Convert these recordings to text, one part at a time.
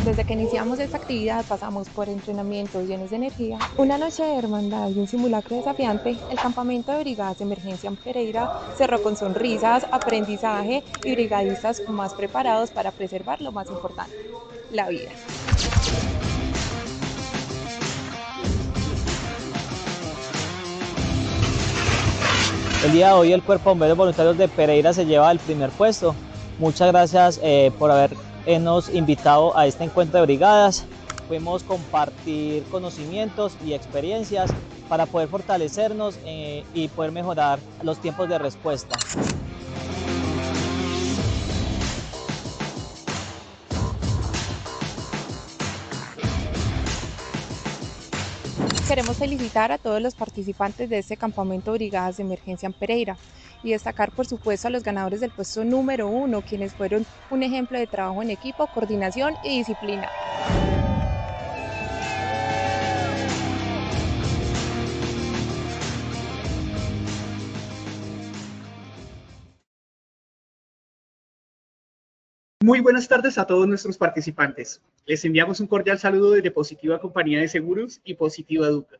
Desde que iniciamos esta actividad pasamos por entrenamientos llenos de energía, una noche de hermandad y un simulacro desafiante. El campamento de brigadas de emergencia en Pereira cerró con sonrisas, aprendizaje y brigadistas más preparados para preservar lo más importante, la vida. El día de hoy el Cuerpo de Bomberos Voluntarios de Pereira se lleva el primer puesto. Muchas gracias por habernos invitado a este encuentro de brigadas. Pudimos compartir conocimientos y experiencias para poder fortalecernos y poder mejorar los tiempos de respuesta. Queremos felicitar a todos los participantes de este campamento de brigadas de emergencia en Pereira y destacar por supuesto a los ganadores del puesto número 1, quienes fueron un ejemplo de trabajo en equipo, coordinación y disciplina. Muy buenas tardes a todos nuestros participantes. Les enviamos un cordial saludo desde Positiva Compañía de Seguros y Positiva Educa.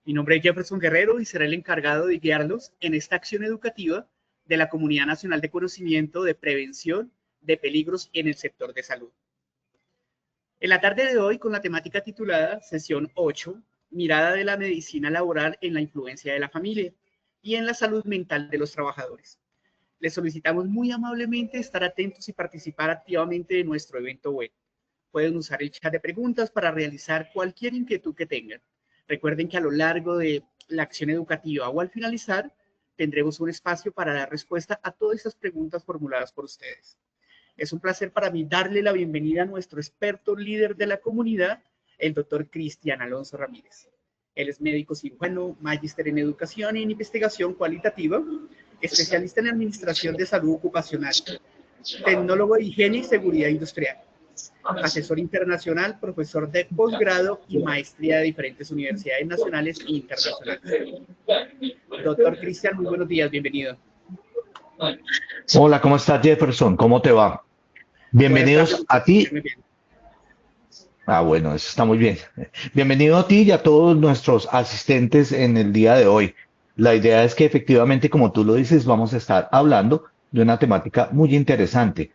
Mi nombre es Jefferson Guerrero y seré el encargado de guiarlos en esta acción educativa de la Comunidad Nacional de Conocimiento de Prevención de Peligros en el Sector de Salud. En la tarde de hoy, con la temática titulada Sesión 8, Mirada de la Medicina Laboral en la Influencia de la Familia y en la Salud Mental de los Trabajadores. Les solicitamos muy amablemente estar atentos y participar activamente de nuestro evento web. Pueden usar el chat de preguntas para realizar cualquier inquietud que tengan. Recuerden que a lo largo de la acción educativa o al finalizar, tendremos un espacio para dar respuesta a todas esas preguntas formuladas por ustedes. Es un placer para mí darle la bienvenida a nuestro experto líder de la comunidad, el doctor Cristian Alonso Ramírez. Él es médico cirujano, magíster en educación e investigación cualitativa, especialista en administración de salud ocupacional, tecnólogo de higiene y seguridad industrial, asesor internacional, profesor de posgrado y maestría de diferentes universidades nacionales e internacionales. Doctor Cristian, muy buenos días, bienvenido. Hola, ¿cómo estás, Jefferson? ¿Cómo te va? Buenas tardes, Bienvenidos a doctor. ti. Muy bien. Bueno, eso está muy bien. Bienvenido a ti y a todos nuestros asistentes en el día de hoy. La idea es que efectivamente, como tú lo dices, vamos a estar hablando de una temática muy interesante.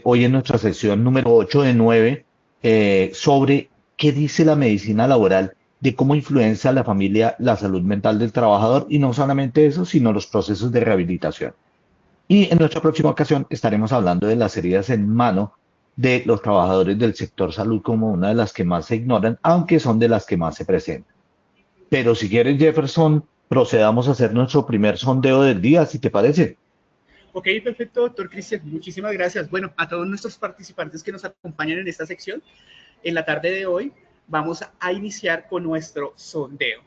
Hoy en nuestra sesión número 8 de 9, sobre qué dice la medicina laboral, de cómo influencia la familia la salud mental del trabajador y no solamente eso, sino los procesos de rehabilitación. Y en nuestra próxima ocasión estaremos hablando de las heridas en mano de los trabajadores del sector salud como una de las que más se ignoran, aunque son de las que más se presentan. Pero si quieres, Jefferson, procedamos a hacer nuestro primer sondeo del día, si te parece. Ok, perfecto, doctor Cristian. Muchísimas gracias. Bueno, a todos nuestros participantes que nos acompañan en esta sección, en la tarde de hoy vamos a iniciar con nuestro sondeo.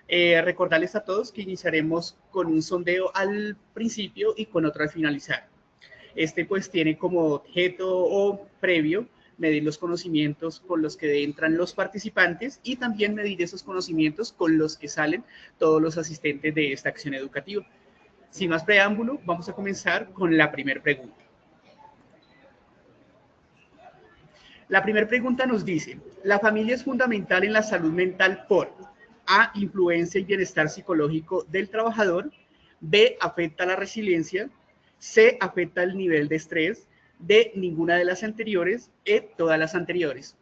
Recordarles a todos que iniciaremos con un sondeo al principio y con otro al finalizar. Este pues tiene como objeto o previo medir los conocimientos con los que entran los participantes y también medir esos conocimientos con los que salen todos los asistentes de esta acción educativa. Sin más preámbulo, vamos a comenzar con la primera pregunta. La primera pregunta nos dice, la familia es fundamental en la salud mental por A, influencia y bienestar psicológico del trabajador, B, afecta la resiliencia, C, afecta el nivel de estrés, D, ninguna de las anteriores, E, todas las anteriores.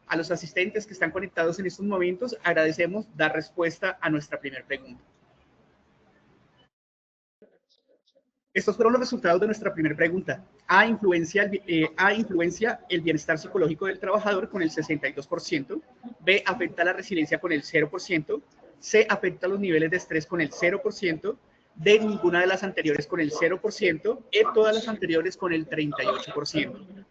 A los asistentes que están conectados en estos momentos, agradecemos dar respuesta a nuestra primera pregunta. Estos fueron los resultados de nuestra primera pregunta. A influencia el bienestar psicológico del trabajador con el 62%, B afecta la resiliencia con el 0%, C afecta los niveles de estrés con el 0%, D ninguna de las anteriores con el 0%, E todas las anteriores con el 38%.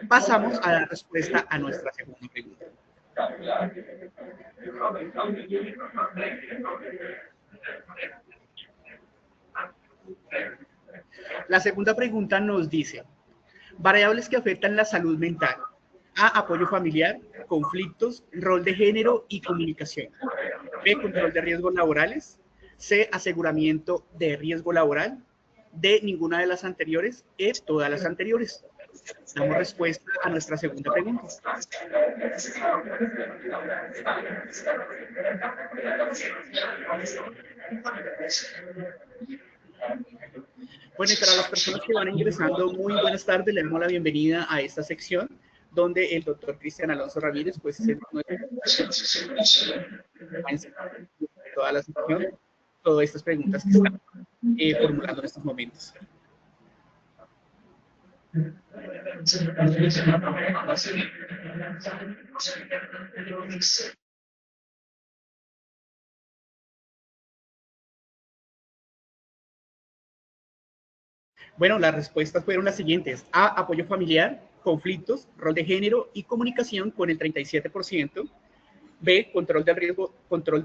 Pasamos a dar respuesta a nuestra segunda pregunta. La segunda pregunta nos dice, variables que afectan la salud mental. A, apoyo familiar, conflictos, rol de género y comunicación. B, control de riesgos laborales. C, aseguramiento de riesgo laboral. D, ninguna de las anteriores. E, todas las anteriores. Damos respuesta a nuestra segunda pregunta. Bueno, y para las personas que van ingresando, muy buenas tardes, le damos la bienvenida a esta sección donde el doctor Cristian Alonso Ramírez, pues, es toda la sección, todas estas preguntas que están formulando en estos momentos. Bueno, las respuestas fueron las siguientes. A, apoyo familiar, conflictos, rol de género y comunicación con el 37%. B, control de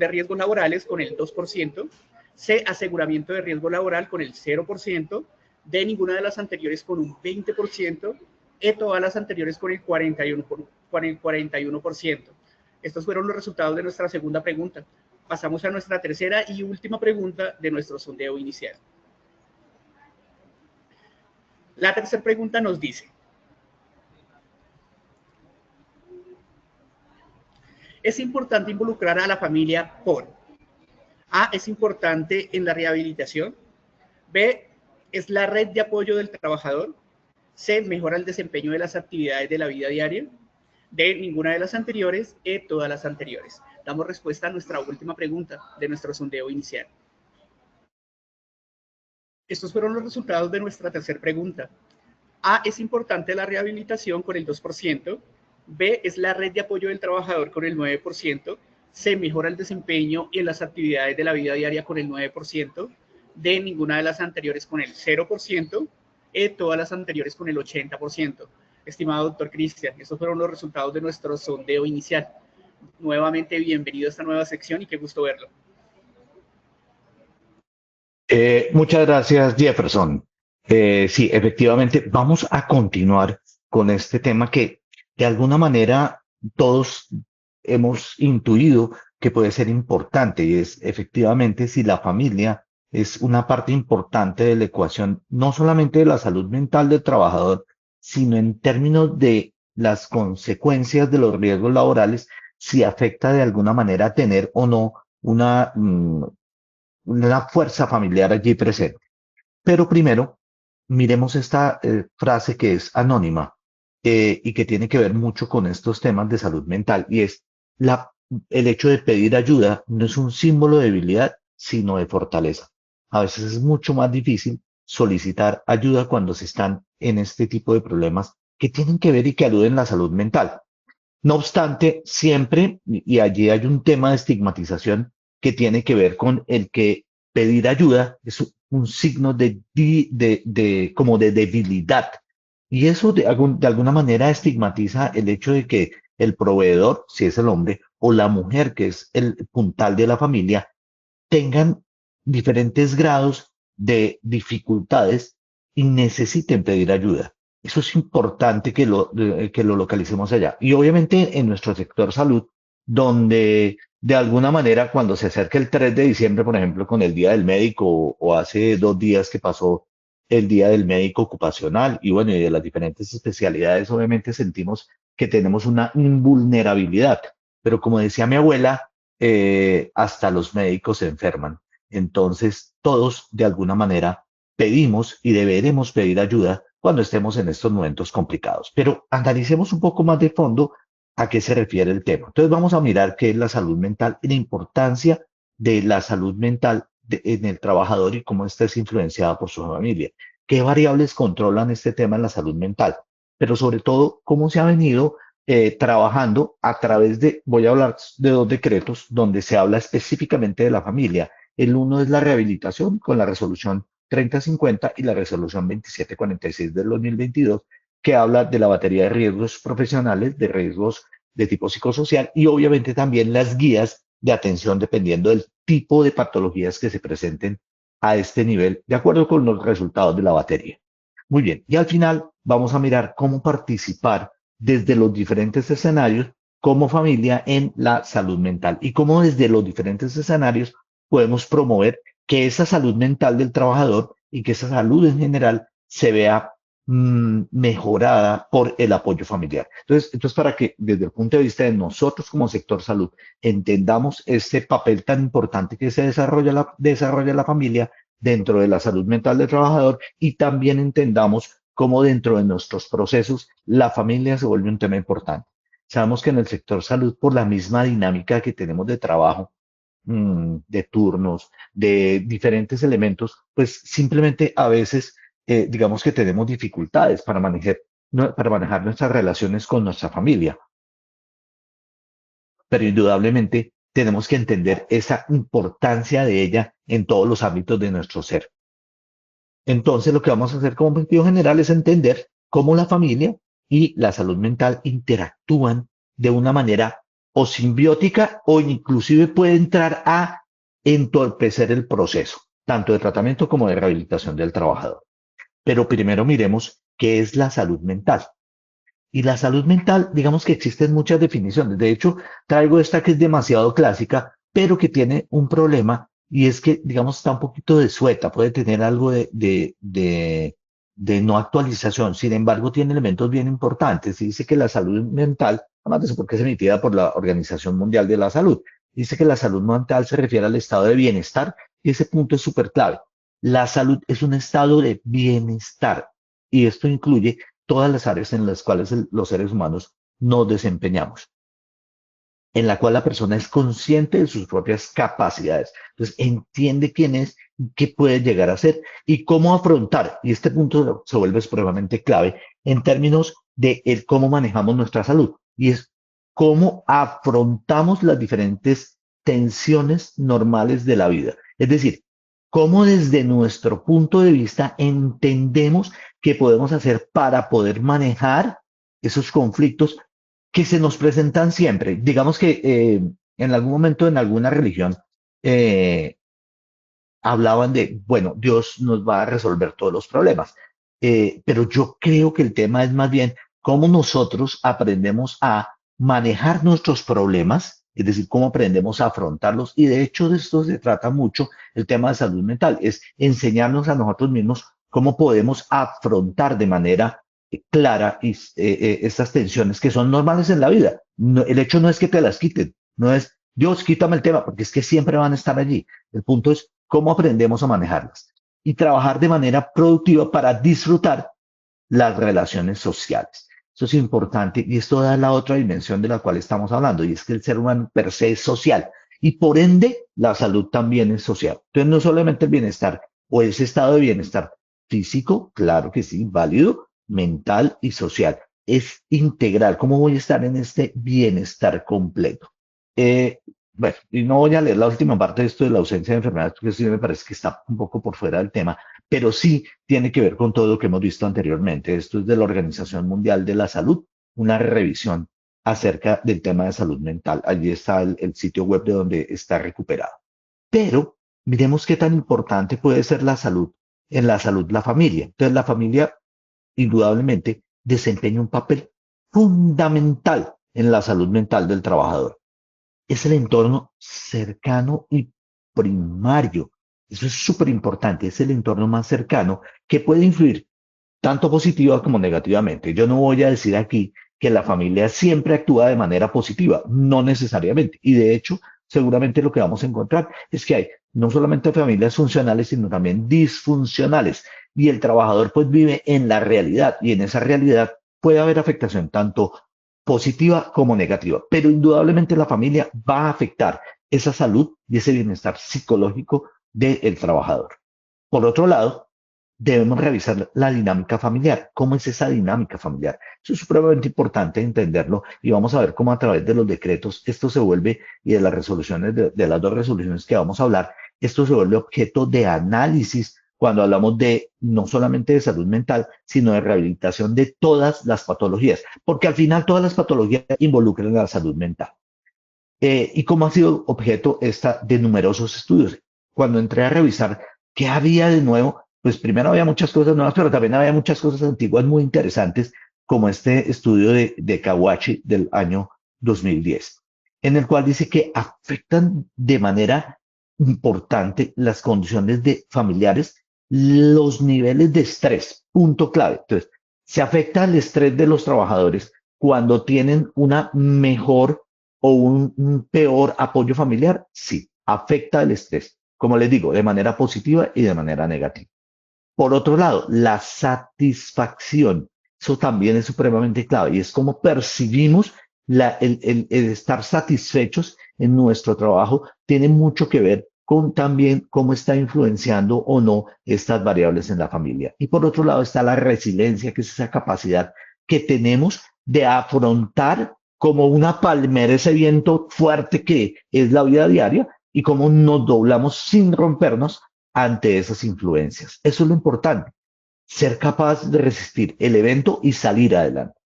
riesgos laborales con el 2%. C, aseguramiento de riesgo laboral con el 0%. D, ninguna de las anteriores con un 20%. E, todas las anteriores con el 41%. Estos fueron los resultados de nuestra segunda pregunta. Pasamos a nuestra tercera y última pregunta de nuestro sondeo inicial. La tercera pregunta nos dice: es importante involucrar a la familia por A, es importante en la rehabilitación. B, es la red de apoyo del trabajador. C, mejora el desempeño de las actividades de la vida diaria. D, ninguna de las anteriores. E, todas las anteriores. Damos respuesta a nuestra última pregunta de nuestro sondeo inicial. Estos fueron los resultados de nuestra tercera pregunta. A, es importante la rehabilitación con el 2%. B, es la red de apoyo del trabajador con el 9%. C, mejora el desempeño en las actividades de la vida diaria con el 9%. D, ninguna de las anteriores con el 0%. E, todas las anteriores con el 80%. Estimado doctor Cristian, estos fueron los resultados de nuestro sondeo inicial. Nuevamente, bienvenido a esta nueva sección y qué gusto verlo. Muchas gracias, Jefferson. Sí, efectivamente, vamos a continuar con este tema que de alguna manera todos hemos intuido que puede ser importante, y es efectivamente si la familia es una parte importante de la ecuación, no solamente de la salud mental del trabajador, sino en términos de las consecuencias de los riesgos laborales, si afecta de alguna manera tener o no una fuerza familiar allí presente. Pero primero, miremos esta frase que es anónima y que tiene que ver mucho con estos temas de salud mental, y es el hecho de pedir ayuda no es un símbolo de debilidad, sino de fortaleza. A veces es mucho más difícil solicitar ayuda cuando se están en este tipo de problemas que tienen que ver y que aluden la salud mental. No obstante, siempre, y allí hay un tema de estigmatización que tiene que ver con el que pedir ayuda es un signo como de debilidad. Y eso de alguna manera estigmatiza el hecho de que el proveedor, si es el hombre, o la mujer, que es el puntal de la familia, tengan diferentes grados de dificultades y necesiten pedir ayuda. Eso es importante que lo localicemos allá. Y obviamente en nuestro sector salud, donde de alguna manera cuando se acerca el 3 de diciembre, por ejemplo, con el Día del Médico o hace 2 días que pasó el Día del Médico Ocupacional y bueno, y de las diferentes especialidades, obviamente sentimos que tenemos una invulnerabilidad. Pero como decía mi abuela, hasta los médicos se enferman. Entonces, todos de alguna manera pedimos y deberemos pedir ayuda cuando estemos en estos momentos complicados. Pero analicemos un poco más de fondo a qué se refiere el tema. Entonces, vamos a mirar qué es la salud mental y la importancia de la salud mental en el trabajador y cómo esta es influenciada por su familia. ¿Qué variables controlan este tema en la salud mental? Pero sobre todo, cómo se ha venido trabajando a través voy a hablar de 2 decretos donde se habla específicamente de la familia. El uno es la rehabilitación con la resolución 3050 y la resolución 2746 del 2022, que habla de la batería de riesgos profesionales, de riesgos de tipo psicosocial y obviamente también las guías de atención dependiendo del tipo de patologías que se presenten a este nivel, de acuerdo con los resultados de la batería. Muy bien, y al final vamos a mirar cómo participar desde los diferentes escenarios como familia en la salud mental y cómo desde los diferentes escenarios podemos promover que esa salud mental del trabajador y que esa salud en general se vea mejorada por el apoyo familiar. Entonces, para que desde el punto de vista de nosotros como sector salud entendamos este papel tan importante que se desarrolla la familia dentro de la salud mental del trabajador y también entendamos cómo dentro de nuestros procesos la familia se vuelve un tema importante. Sabemos que en el sector salud, por la misma dinámica que tenemos de trabajo, de turnos, de diferentes elementos, pues simplemente a veces digamos que tenemos dificultades para manejar, para manejar nuestras relaciones con nuestra familia, pero indudablemente tenemos que entender esa importancia de ella en todos los ámbitos de nuestro ser. Entonces, lo que vamos a hacer como objetivo general es entender cómo la familia y la salud mental interactúan de una manera o simbiótica o inclusive puede entrar a entorpecer el proceso, tanto de tratamiento como de rehabilitación del trabajador. Pero primero miremos qué es la salud mental. Y la salud mental, digamos que existen muchas definiciones. De hecho, traigo esta que es demasiado clásica, pero que tiene un problema y es que, digamos, está un poquito desueta, puede tener algo de no actualización. Sin embargo, tiene elementos bien importantes. Dice que la salud mental, además de eso porque es emitida por la Organización Mundial de la Salud, dice que la salud mental se refiere al estado de bienestar y ese punto es súper clave. La salud es un estado de bienestar y esto incluye todas las áreas en las cuales los seres humanos nos desempeñamos, en la cual la persona es consciente de sus propias capacidades. Entonces, entiende quién es, qué puede llegar a ser y cómo afrontar. Y este punto se vuelve supremamente clave en términos de cómo manejamos nuestra salud. Y es cómo afrontamos las diferentes tensiones normales de la vida. Es decir, cómo desde nuestro punto de vista entendemos qué podemos hacer para poder manejar esos conflictos que se nos presentan siempre. Digamos que en algún momento en alguna religión eh, hablaban de, bueno, Dios nos va a resolver todos los problemas. Pero yo creo que el tema es más bien cómo nosotros aprendemos a manejar nuestros problemas, es decir, cómo aprendemos a afrontarlos. Y de hecho de esto se trata mucho el tema de salud mental, es enseñarnos a nosotros mismos cómo podemos afrontar de manera clara estas tensiones que son normales en la vida. El hecho no es que te las quiten, no es Dios, quítame el tema, porque es que siempre van a estar allí. El punto es cómo aprendemos a manejarlas y trabajar de manera productiva para disfrutar las relaciones sociales. Eso es importante y esto da la otra dimensión de la cual estamos hablando y es que el ser humano per se es social y por ende la salud también es social. Entonces no solamente el bienestar o ese estado de bienestar físico, claro que sí, válido, mental y social. Es integral. ¿Cómo voy a estar en este bienestar completo? Eh, bueno, y no voy a leer la última parte de esto de la ausencia de enfermedades, porque sí me parece que está un poco por fuera del tema, pero sí tiene que ver con todo lo que hemos visto anteriormente. Esto es de la Organización Mundial de la Salud, una revisión acerca del tema de salud mental. Allí está el sitio web de donde está recuperado. Pero miremos qué tan importante puede ser la salud, en la salud la familia. Entonces la familia indudablemente desempeña un papel fundamental en la salud mental del trabajador. Es el entorno cercano y primario. Eso es súper importante, es el entorno más cercano que puede influir tanto positiva como negativamente. Yo no voy a decir aquí que la familia siempre actúa de manera positiva, no necesariamente. Y de hecho, seguramente lo que vamos a encontrar es que hay no solamente familias funcionales, sino también disfuncionales. Y el trabajador pues vive en la realidad y en esa realidad puede haber afectación tanto positiva como negativa, pero indudablemente la familia va a afectar esa salud y ese bienestar psicológico del trabajador. Por otro lado, debemos revisar la dinámica familiar. ¿Cómo es esa dinámica familiar? Eso es supremamente importante entenderlo y vamos a ver cómo a través de los decretos esto se vuelve y de las resoluciones, de las dos resoluciones que vamos a hablar, esto se vuelve objeto de análisis cuando hablamos de no solamente de salud mental, sino de rehabilitación de todas las patologías, porque al final todas las patologías involucran la salud mental. Y como ha sido objeto esta de numerosos estudios. Cuando entré a revisar qué había de nuevo, pues primero había muchas cosas nuevas, pero también había muchas cosas antiguas muy interesantes, como este estudio de Kawachi del año 2010, en el cual dice que afectan de manera importante las condiciones de familiares, los niveles de estrés, punto clave. Entonces, Se afecta el estrés de los trabajadores cuando tienen una mejor o un peor apoyo familiar. Sí, afecta el estrés, como les digo, de manera positiva y de manera negativa. Por otro lado, la satisfacción, eso también es supremamente clave y es como percibimos el estar satisfechos en nuestro trabajo, tiene mucho que ver con también cómo está influenciando o no estas variables en la familia. Y por otro lado está la resiliencia, que es esa capacidad que tenemos de afrontar como una palmera ese viento fuerte que es la vida diaria y cómo nos doblamos sin rompernos ante esas influencias. Eso es lo importante, ser capaz de resistir el evento y salir adelante.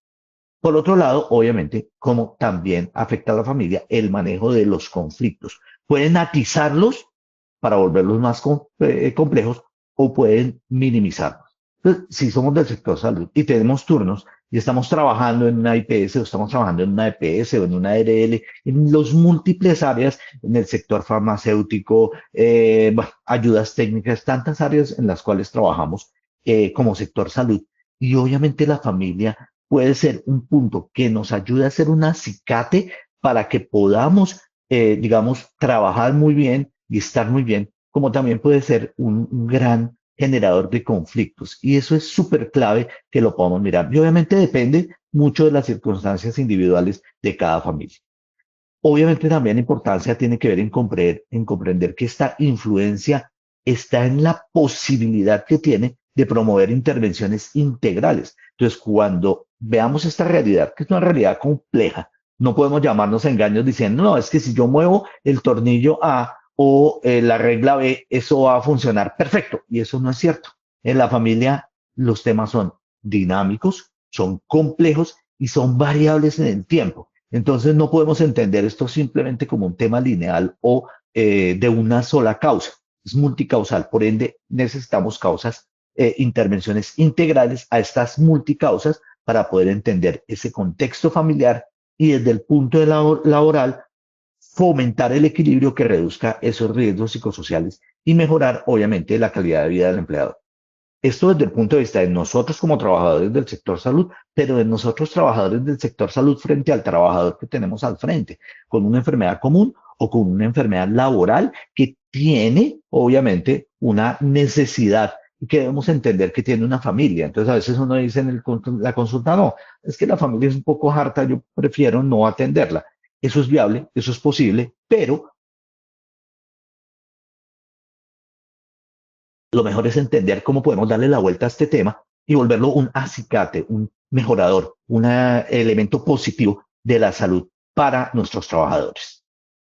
Por otro lado, obviamente, como también afecta a la familia el manejo de los conflictos. Pueden atizarlos para volverlos más complejos o pueden minimizarlos. Entonces, si somos del sector salud y tenemos turnos y estamos trabajando en una IPS o estamos trabajando en una EPS o en una ARL, en los múltiples áreas, en el sector farmacéutico, bueno, ayudas técnicas, tantas áreas en las cuales trabajamos como sector salud. Y obviamente la familia puede ser un punto que nos ayude a hacer un acicate para que podamos, digamos, trabajar muy bien y estar muy bien, como también puede ser un gran generador de conflictos. Y eso es súper clave que lo podamos mirar. Y obviamente depende mucho de las circunstancias individuales de cada familia. Obviamente también la importancia tiene que ver en comprender que esta influencia está en la posibilidad que tiene de promover intervenciones integrales. Entonces, cuando veamos esta realidad, que es una realidad compleja, no podemos llamarnos a engaños diciendo, no, es que si yo muevo el tornillo A o la regla B, eso va a funcionar perfecto. Y eso no es cierto. En la familia, los temas son dinámicos, son complejos y son variables en el tiempo. Entonces no podemos entender esto simplemente como un tema lineal o de una sola causa. Es multicausal, por ende necesitamos intervenciones integrales a estas multicausas para poder entender ese contexto familiar y desde el punto de laboral fomentar el equilibrio que reduzca esos riesgos psicosociales y mejorar obviamente la calidad de vida del empleado. Esto desde el punto de vista de nosotros como trabajadores del sector salud, pero de nosotros trabajadores del sector salud frente al trabajador que tenemos al frente, con una enfermedad común o con una enfermedad laboral que tiene, obviamente, una necesidad y que debemos entender que tiene una familia. Entonces, a veces uno dice en la consulta, no, es que la familia es un poco harta, yo prefiero no atenderla. Eso es viable, eso es posible, pero lo mejor es entender cómo podemos darle la vuelta a este tema y volverlo un acicate, un mejorador, un elemento positivo de la salud para nuestros trabajadores.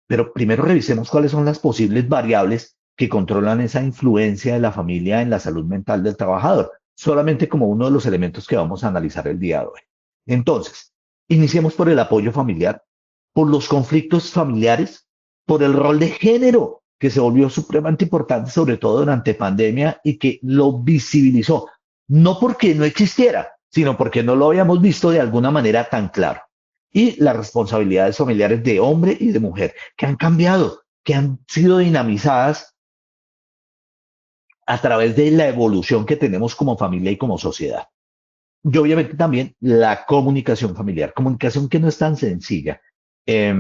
Pero primero revisemos cuáles son las posibles variables que controlan esa influencia de la familia en la salud mental del trabajador, solamente como uno de los elementos que vamos a analizar el día de hoy. Entonces, iniciemos por el apoyo familiar, por los conflictos familiares, por el rol de género, que se volvió supremamente importante, sobre todo durante pandemia, y que lo visibilizó, no porque no existiera, sino porque no lo habíamos visto de alguna manera tan claro. Y las responsabilidades familiares de hombre y de mujer, que han cambiado, que han sido dinamizadas a través de la evolución que tenemos como familia y como sociedad. Y obviamente también la comunicación familiar, comunicación que no es tan sencilla. Eh,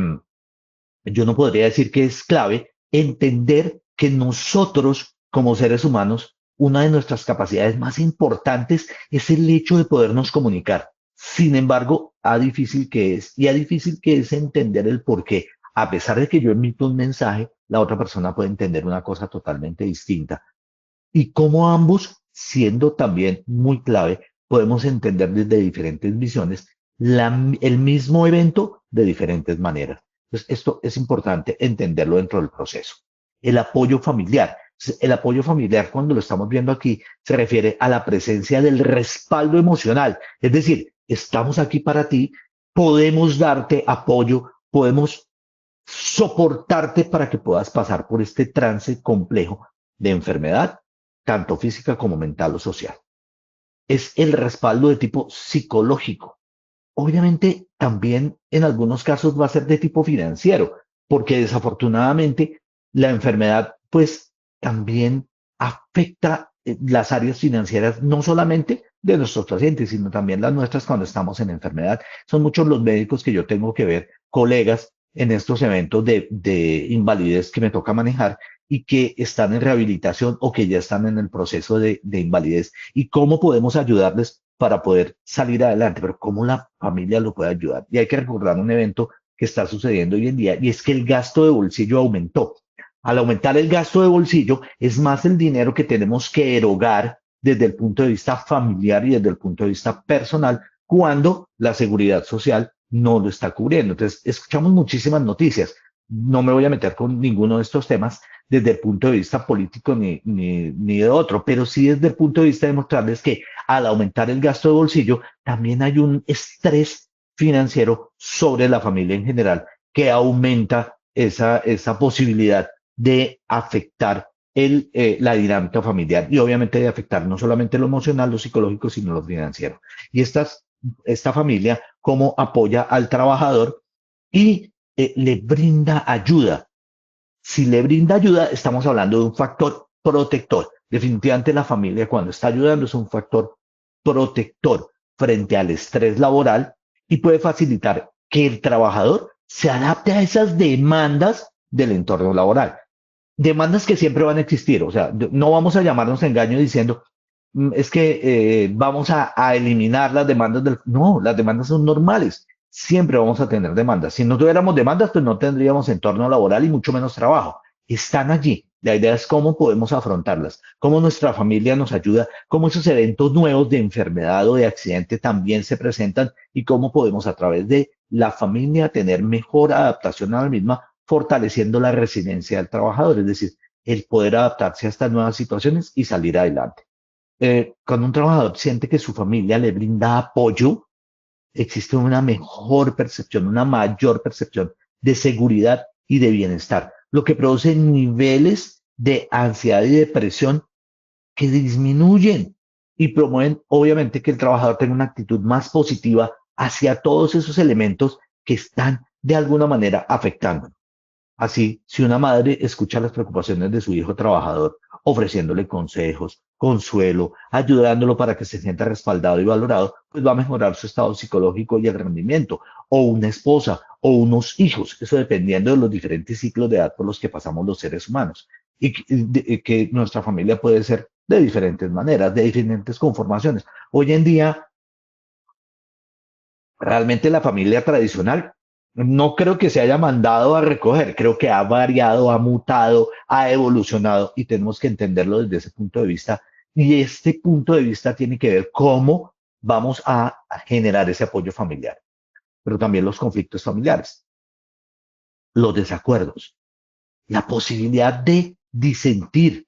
yo no podría decir que es clave entender que nosotros como seres humanos, una de nuestras capacidades más importantes es el hecho de podernos comunicar. Sin embargo, a difícil que es, y a difícil que es entender el por qué. A pesar de que yo emito un mensaje, la otra persona puede entender una cosa totalmente distinta. Y cómo ambos, siendo también muy clave, podemos entender desde diferentes visiones el mismo evento de diferentes maneras. Entonces, esto es importante entenderlo dentro del proceso. El apoyo familiar. El apoyo familiar, cuando lo estamos viendo aquí, se refiere a la presencia del respaldo emocional. Es decir, estamos aquí para ti, podemos darte apoyo, podemos soportarte para que puedas pasar por este trance complejo de enfermedad, tanto física como mental o social. Es el respaldo de tipo psicológico. Obviamente, también en algunos casos va a ser de tipo financiero, porque desafortunadamente la enfermedad, pues, también afecta las áreas financieras, no solamente de nuestros pacientes, sino también las nuestras cuando estamos en enfermedad. Son muchos los médicos que yo tengo que ver, colegas en estos eventos de invalidez que me toca manejar y que están en rehabilitación o que ya están en el proceso de invalidez. ¿Y cómo podemos ayudarles para poder salir adelante? Pero ¿cómo la familia lo puede ayudar? Y hay que recordar un evento que está sucediendo hoy en día y es que el gasto de bolsillo aumentó. Al aumentar el gasto de bolsillo, es más el dinero que tenemos que erogar desde el punto de vista familiar y desde el punto de vista personal cuando la seguridad social no lo está cubriendo. Entonces, escuchamos muchísimas noticias. No me voy a meter con ninguno de estos temas desde el punto de vista político ni de otro, pero sí desde el punto de vista de mostrarles que al aumentar el gasto de bolsillo, también hay un estrés financiero sobre la familia en general que aumenta esa posibilidad de afectar la dinámica familiar y obviamente de afectar no solamente lo emocional, lo psicológico, sino lo financiero. Y esta familia, cómo apoya al trabajador y le brinda ayuda. Si le brinda ayuda, estamos hablando de un factor protector. Definitivamente la familia cuando está ayudando es un factor protector frente al estrés laboral y puede facilitar que el trabajador se adapte a esas demandas del entorno laboral. Demandas que siempre van a existir, o sea, no vamos a llamarnos a engaño diciendo, es que vamos a eliminar las demandas del... No, las demandas son normales, siempre vamos a tener demandas. Si no tuviéramos demandas, pues no tendríamos entorno laboral y mucho menos trabajo. Están allí. La idea es cómo podemos afrontarlas, cómo nuestra familia nos ayuda, cómo esos eventos nuevos de enfermedad o de accidente también se presentan y cómo podemos a través de la familia tener mejor adaptación a la misma, fortaleciendo la resiliencia del trabajador, es decir, el poder adaptarse a estas nuevas situaciones y salir adelante. Cuando un trabajador siente que su familia le brinda apoyo, existe una mejor percepción, una mayor percepción de seguridad y de bienestar, lo que produce niveles de ansiedad y depresión que disminuyen y promueven, obviamente, que el trabajador tenga una actitud más positiva hacia todos esos elementos que están de alguna manera afectando. Así, si una madre escucha las preocupaciones de su hijo trabajador, ofreciéndole consejos, consuelo, ayudándolo para que se sienta respaldado y valorado, pues va a mejorar su estado psicológico y el rendimiento. O una esposa o unos hijos, eso dependiendo de los diferentes ciclos de edad por los que pasamos los seres humanos. Que nuestra familia puede ser de diferentes maneras, de diferentes conformaciones. Hoy en día, realmente la familia tradicional no creo que se haya mandado a recoger, creo que ha variado, ha mutado, ha evolucionado y tenemos que entenderlo desde ese punto de vista. Y este punto de vista tiene que ver cómo vamos a generar ese apoyo familiar, pero también los conflictos familiares, los desacuerdos, la posibilidad de disentir,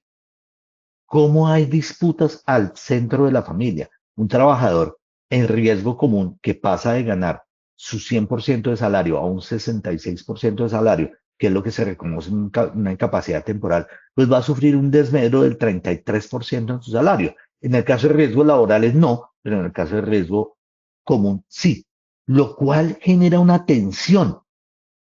cómo hay disputas al centro de la familia. Un trabajador en riesgo común que pasa de ganar su 100% de salario a un 66% de salario, que es lo que se reconoce en una incapacidad temporal, pues va a sufrir un desmedro del 33% en su salario. En el caso de riesgos laborales no, pero en el caso de riesgo común sí, lo cual genera una tensión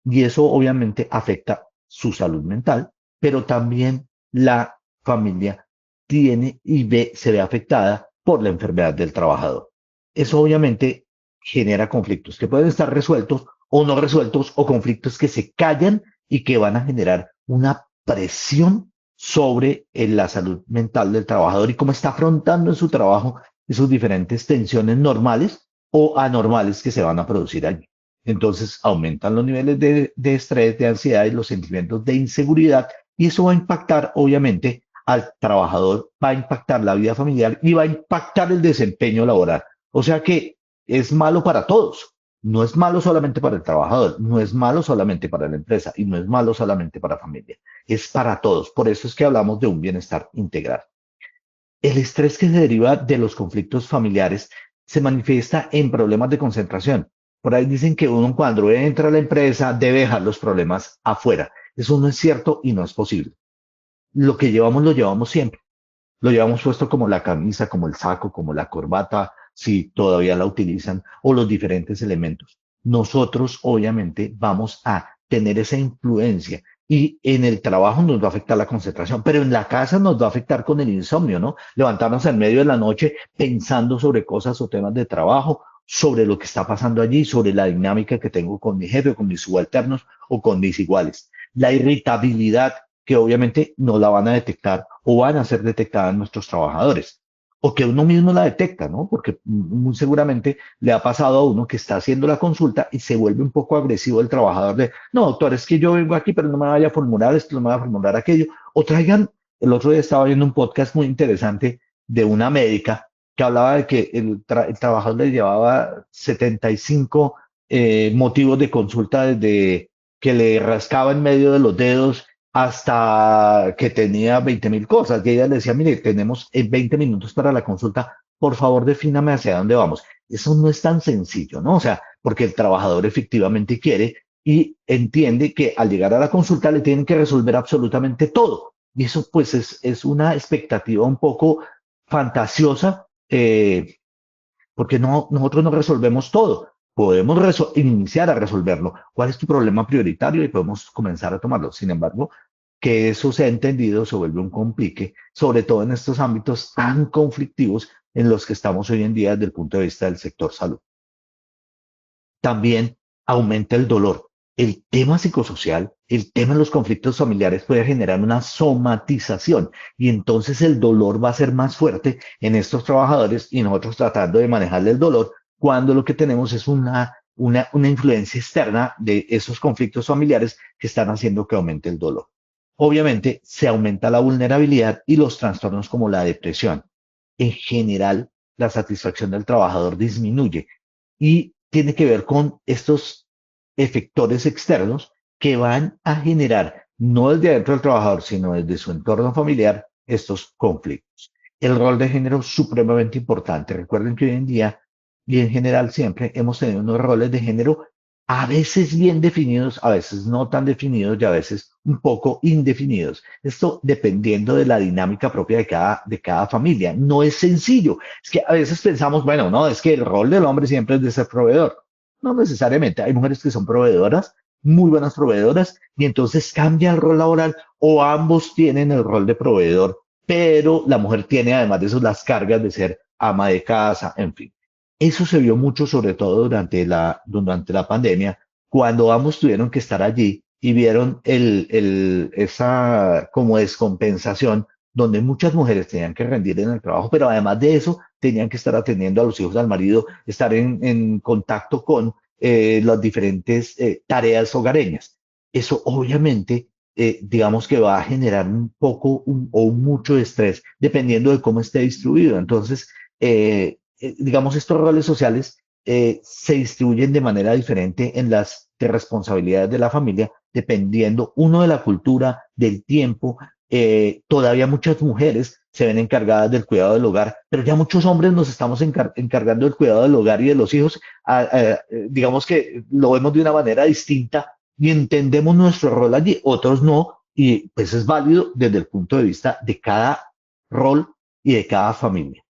y eso obviamente afecta su salud mental, pero también la familia tiene y se ve afectada por la enfermedad del trabajador. Eso obviamente genera conflictos que pueden estar resueltos o no resueltos o conflictos que se callan y que van a generar una presión sobre la salud mental del trabajador y cómo está afrontando en su trabajo esos diferentes tensiones normales o anormales que se van a producir allí. Entonces aumentan los niveles de estrés, de ansiedad y los sentimientos de inseguridad y eso va a impactar obviamente al trabajador, va a impactar la vida familiar y va a impactar el desempeño laboral. O sea que es malo para todos. No es malo solamente para el trabajador, no es malo solamente para la empresa y no es malo solamente para la familia. Es para todos. Por eso es que hablamos de un bienestar integral. El estrés que se deriva de los conflictos familiares se manifiesta en problemas de concentración. Por ahí dicen que uno cuando entra a la empresa debe dejar los problemas afuera. Eso no es cierto y no es posible. Lo que llevamos lo llevamos siempre. Lo llevamos puesto como la camisa, como el saco, como la corbata, si todavía la utilizan, o los diferentes elementos. Nosotros obviamente vamos a tener esa influencia y en el trabajo nos va a afectar la concentración, pero en la casa nos va a afectar con el insomnio, ¿no? Levantarnos en medio de la noche pensando sobre cosas o temas de trabajo, sobre lo que está pasando allí, sobre la dinámica que tengo con mi jefe, con mis subalternos o con mis iguales. La irritabilidad, que obviamente no la van a detectar o van a ser detectadas en nuestros trabajadores, o que uno mismo la detecta, ¿no? Porque muy seguramente le ha pasado a uno que está haciendo la consulta y se vuelve un poco agresivo el trabajador de, no, doctor, es que yo vengo aquí, pero no me vaya a formular esto, no me vaya a formular aquello. O traigan, el otro día estaba viendo un podcast muy interesante de una médica que hablaba de que el trabajador le llevaba 75 motivos de consulta desde que le rascaba en medio de los dedos hasta que tenía 20.000 cosas. Y ella le decía, mire, tenemos 20 minutos para la consulta, por favor defíname hacia dónde vamos. Eso no es tan sencillo, ¿no? O sea, porque el trabajador efectivamente quiere y entiende que al llegar a la consulta le tienen que resolver absolutamente todo. Y eso pues es una expectativa un poco fantasiosa, porque no, nosotros no resolvemos todo. Podemos iniciar a resolverlo. ¿Cuál es tu problema prioritario? Y podemos comenzar a tomarlo. Sin embargo, que eso sea entendido se vuelve un complique, sobre todo en estos ámbitos tan conflictivos en los que estamos hoy en día desde el punto de vista del sector salud. También aumenta el dolor. El tema psicosocial, el tema de los conflictos familiares puede generar una somatización y entonces el dolor va a ser más fuerte en estos trabajadores y nosotros tratando de manejar el dolor cuando lo que tenemos es una influencia externa de esos conflictos familiares que están haciendo que aumente el dolor. Obviamente se aumenta la vulnerabilidad y los trastornos como la depresión. En general, la satisfacción del trabajador disminuye y tiene que ver con estos efectores externos que van a generar, no desde adentro del trabajador, sino desde su entorno familiar, estos conflictos. El rol de género es supremamente importante. Recuerden que hoy en día y en general siempre hemos tenido unos roles de género a veces bien definidos, a veces no tan definidos y a veces un poco indefinidos. Esto dependiendo de la dinámica propia de cada familia. No es sencillo. Es que a veces pensamos, bueno, no, es que el rol del hombre siempre es de ser proveedor. No necesariamente. Hay mujeres que son proveedoras, muy buenas proveedoras, y entonces cambia el rol laboral o ambos tienen el rol de proveedor, pero la mujer tiene además de eso las cargas de ser ama de casa, en fin. Eso se vio mucho, sobre todo durante la pandemia, cuando ambos tuvieron que estar allí y vieron esa como descompensación, donde muchas mujeres tenían que rendir en el trabajo, pero además de eso, tenían que estar atendiendo a los hijos, al marido, estar en contacto con las diferentes tareas hogareñas. Eso obviamente, digamos que va a generar un poco o mucho estrés, dependiendo de cómo esté distribuido. Entonces, digamos, estos roles sociales se distribuyen de manera diferente en las de responsabilidades de la familia, dependiendo uno de la cultura, del tiempo. Todavía muchas mujeres se ven encargadas del cuidado del hogar, pero ya muchos hombres nos estamos encargando del cuidado del hogar y de los hijos. Digamos que lo vemos de una manera distinta y entendemos nuestro rol allí, otros no, y pues es válido desde el punto de vista de cada rol y de cada familia.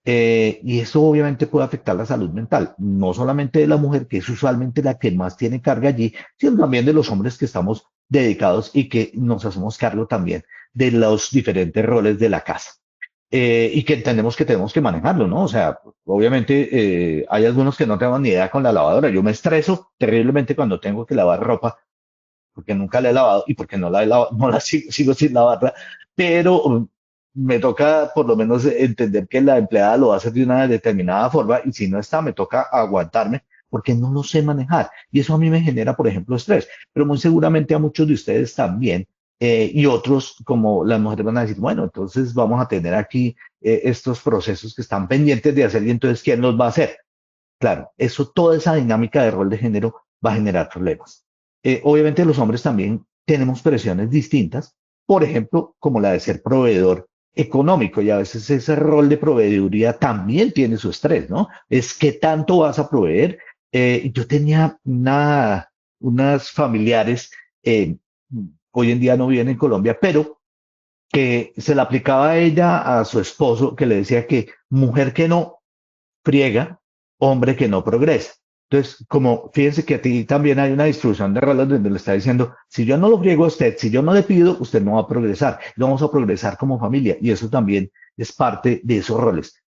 Y eso obviamente puede afectar la salud mental, no solamente de la mujer, que es usualmente la que más tiene carga allí, sino también de los hombres que estamos dedicados y que nos hacemos cargo también de los diferentes roles de la casa. Y que entendemos que tenemos que manejarlo, ¿no? O sea, obviamente hay algunos que no tengo ni idea con la lavadora. Yo me estreso terriblemente cuando tengo que lavar ropa porque nunca la he lavado y porque no la he lavado, no la sigo sin lavarla, pero me toca por lo menos entender que la empleada lo va a hacer de una determinada forma y si no está, me toca aguantarme porque no lo sé manejar. Y eso a mí me genera, por ejemplo, estrés, pero muy seguramente a muchos de ustedes también. Y otros, como las mujeres, van a decir, bueno, entonces vamos a tener aquí estos procesos que están pendientes de hacer y entonces, ¿quién los va a hacer? Claro, eso, toda esa dinámica de rol de género va a generar problemas. Obviamente los hombres también tenemos presiones distintas, por ejemplo, como la de ser proveedor económico, y a veces ese rol de proveeduría también tiene su estrés, ¿no? Es qué tanto vas a proveer. Yo tenía unas familiares, eh, hoy en día no viven en Colombia, pero que se le aplicaba a ella, a su esposo, que le decía que mujer que no friega, hombre que no progresa. Entonces, como fíjense que a ti también hay una distribución de roles donde le está diciendo, si yo no lo friego a usted, si yo no le pido, usted no va a progresar, no vamos a progresar como familia. Y eso también es parte de esos roles,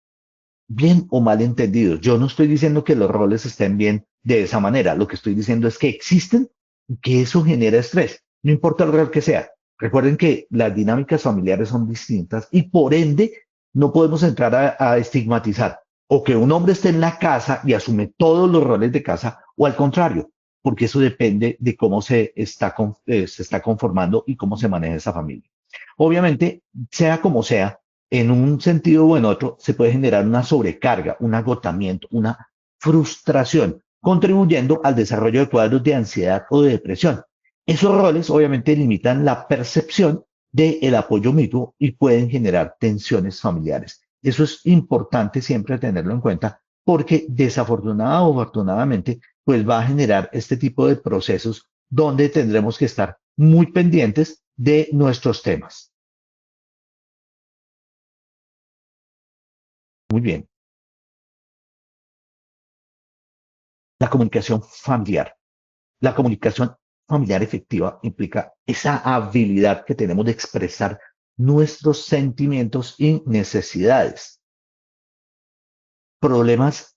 bien o mal entendidos. Yo no estoy diciendo que los roles estén bien de esa manera. Lo que estoy diciendo es que existen y que eso genera estrés, no importa el rol que sea. Recuerden que las dinámicas familiares son distintas y por ende no podemos entrar a estigmatizar o que un hombre esté en la casa y asume todos los roles de casa o al contrario, porque eso depende de cómo se está conformando y cómo se maneja esa familia. Obviamente, sea como sea, en un sentido o en otro, se puede generar una sobrecarga, un agotamiento, una frustración, contribuyendo al desarrollo de cuadros de ansiedad o de depresión. Esos roles obviamente limitan la percepción del apoyo mutuo y pueden generar tensiones familiares. Eso es importante siempre tenerlo en cuenta porque desafortunadamente o afortunadamente, pues va a generar este tipo de procesos donde tendremos que estar muy pendientes de nuestros temas. Muy bien. La comunicación familiar. La comunicación familiar efectiva implica esa habilidad que tenemos de expresar nuestros sentimientos y necesidades, problemas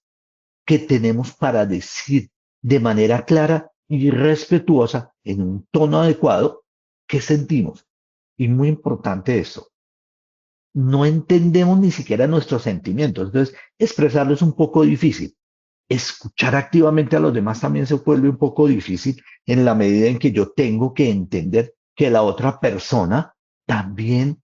que tenemos para decir de manera clara y respetuosa en un tono adecuado qué sentimos. Y muy importante esto, no entendemos ni siquiera nuestros sentimientos, entonces expresarlo es un poco difícil. Escuchar activamente a los demás también se vuelve un poco difícil en la medida en que yo tengo que entender que la otra persona también,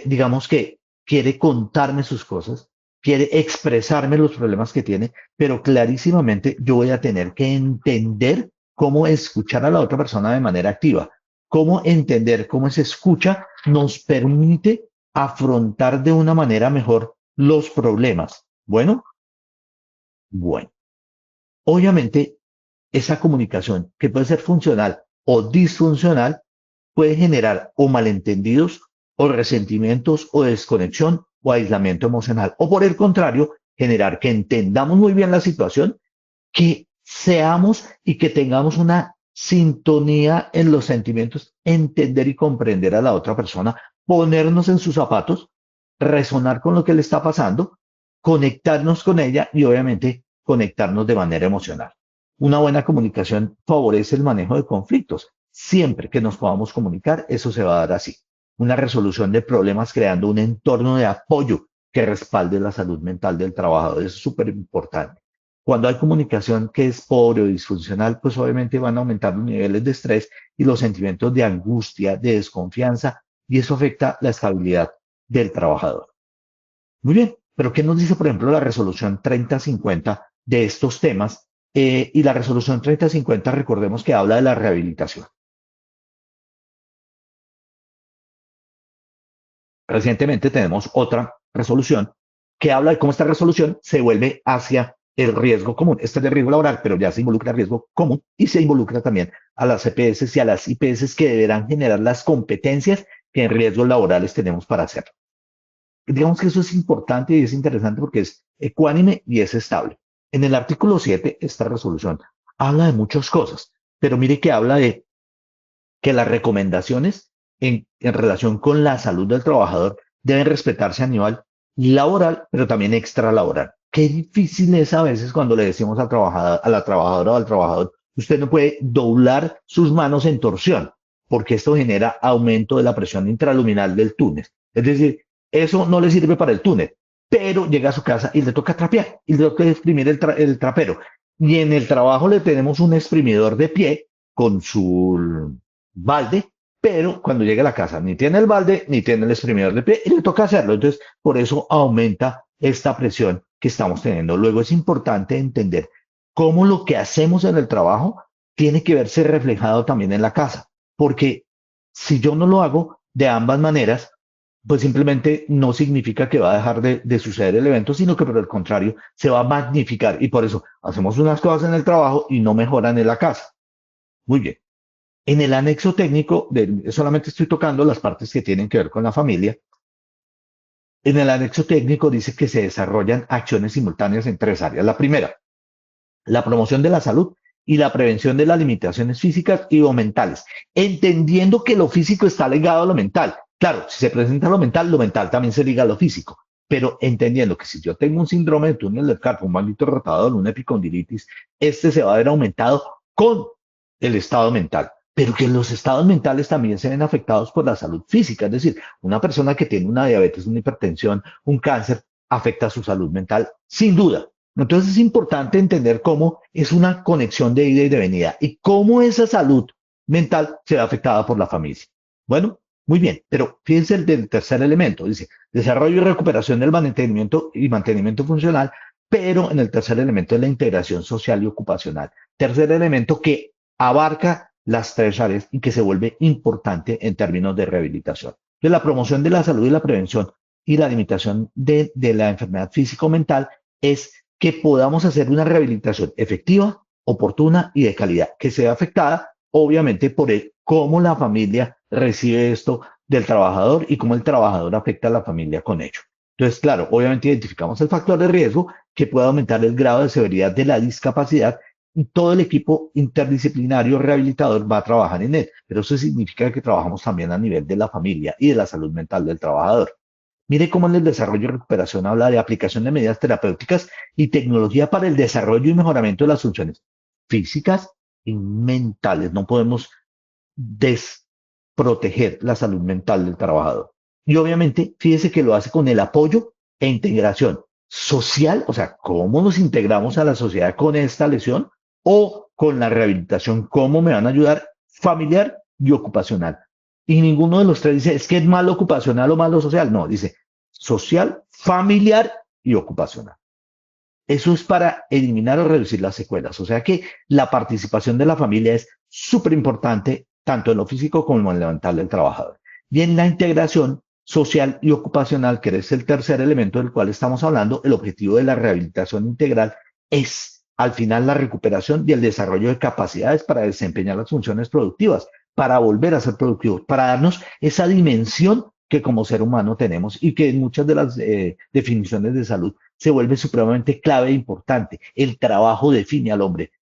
digamos que quiere contarme sus cosas, quiere expresarme los problemas que tiene, pero clarísimamente yo voy a tener que entender cómo escuchar a la otra persona de manera activa, cómo entender cómo esa escucha nos permite afrontar de una manera mejor los problemas. Bueno. Obviamente, esa comunicación, que puede ser funcional o disfuncional, puede generar o malentendidos, o resentimientos, o desconexión, o aislamiento emocional. O por el contrario, generar que entendamos muy bien la situación, que seamos y que tengamos una sintonía en los sentimientos, entender y comprender a la otra persona, ponernos en sus zapatos, resonar con lo que le está pasando, conectarnos con ella y obviamente conectarnos de manera emocional. Una buena comunicación favorece el manejo de conflictos. Siempre que nos podamos comunicar, eso se va a dar así. Una resolución de problemas creando un entorno de apoyo que respalde la salud mental del trabajador. Eso es súper importante. Cuando hay comunicación que es pobre o disfuncional, pues obviamente van a aumentar los niveles de estrés y los sentimientos de angustia, de desconfianza, y eso afecta la estabilidad del trabajador. Muy bien, pero ¿qué nos dice, por ejemplo, la resolución 3050 de estos temas? Y la resolución 3050, recordemos que habla de la rehabilitación. Recientemente tenemos otra resolución que habla de cómo esta resolución se vuelve hacia el riesgo común. Este es de riesgo laboral, pero ya se involucra el riesgo común y se involucra también a las EPS y a las IPS que deberán generar las competencias que en riesgos laborales tenemos para hacerlo. Digamos que eso es importante y es interesante porque es ecuánime y es estable. En el artículo 7, esta resolución habla de muchas cosas, pero mire que habla de que las recomendaciones en relación con la salud del trabajador deben respetarse a nivel laboral, pero también extralaboral. Qué difícil es a veces cuando le decimos al trabajador, a la trabajadora o al trabajador, usted no puede doblar sus manos en torsión, porque esto genera aumento de la presión intraluminal del túnel. Es decir, eso no le sirve para el túnel, pero llega a su casa y le toca trapear, y le toca exprimir el trapero. Y en el trabajo le tenemos un exprimidor de pie con su balde, pero cuando llega a la casa ni tiene el balde ni tiene el exprimidor de pie y le toca hacerlo. Entonces, por eso aumenta esta presión que estamos teniendo. Luego es importante entender cómo lo que hacemos en el trabajo tiene que verse reflejado también en la casa, porque si yo no lo hago de ambas maneras, pues simplemente no significa que va a dejar de suceder el evento, sino que por el contrario se va a magnificar y por eso hacemos unas cosas en el trabajo y no mejoran en la casa. Muy bien. En el anexo técnico, solamente estoy tocando las partes que tienen que ver con la familia. En el anexo técnico dice que se desarrollan acciones simultáneas en tres áreas. La primera, la promoción de la salud y la prevención de las limitaciones físicas y o mentales, entendiendo que lo físico está ligado a lo mental. Claro, si se presenta lo mental también se liga a lo físico, pero entendiendo que si yo tengo un síndrome de túnel del carpo, un maldito rotador, una epicondilitis, este se va a ver aumentado con el estado mental, pero que los estados mentales también se ven afectados por la salud física, es decir, una persona que tiene una diabetes, una hipertensión, un cáncer, afecta su salud mental, sin duda. Entonces es importante entender cómo es una conexión de ida y de venida y cómo esa salud mental se ve afectada por la familia. Bueno, muy bien, pero fíjense el del tercer elemento, dice desarrollo y recuperación del mantenimiento funcional, pero en el tercer elemento es la integración social y ocupacional. Tercer elemento que abarca las tres áreas y que se vuelve importante en términos de rehabilitación. De la promoción de la salud y la prevención y la limitación de la enfermedad físico-mental es que podamos hacer una rehabilitación efectiva, oportuna y de calidad, que sea afectada obviamente por cómo la familia recibe esto del trabajador y cómo el trabajador afecta a la familia con ello. Entonces, claro, obviamente identificamos el factor de riesgo que puede aumentar el grado de severidad de la discapacidad y todo el equipo interdisciplinario rehabilitador va a trabajar en él, pero eso significa que trabajamos también a nivel de la familia y de la salud mental del trabajador. Mire cómo en el desarrollo y recuperación habla de aplicación de medidas terapéuticas y tecnología para el desarrollo y mejoramiento de las funciones físicas y mentales. No podemos desproteger la salud mental del trabajador. Y obviamente, fíjese que lo hace con el apoyo e integración social, o sea, cómo nos integramos a la sociedad con esta lesión o con la rehabilitación, cómo me van a ayudar familiar y ocupacional. Y ninguno de los tres dice, es que es malo ocupacional o malo social. No, dice social, familiar y ocupacional. Eso es para eliminar o reducir las secuelas. O sea que la participación de la familia es súper importante, tanto en lo físico como en lo mental del trabajador. Y en la integración social y ocupacional, que es el tercer elemento del cual estamos hablando, el objetivo de la rehabilitación integral es, al final, la recuperación y el desarrollo de capacidades para desempeñar las funciones productivas, para volver a ser productivos, para darnos esa dimensión que como ser humano tenemos y que en muchas de las definiciones de salud se vuelve supremamente clave e importante. El trabajo define al hombre.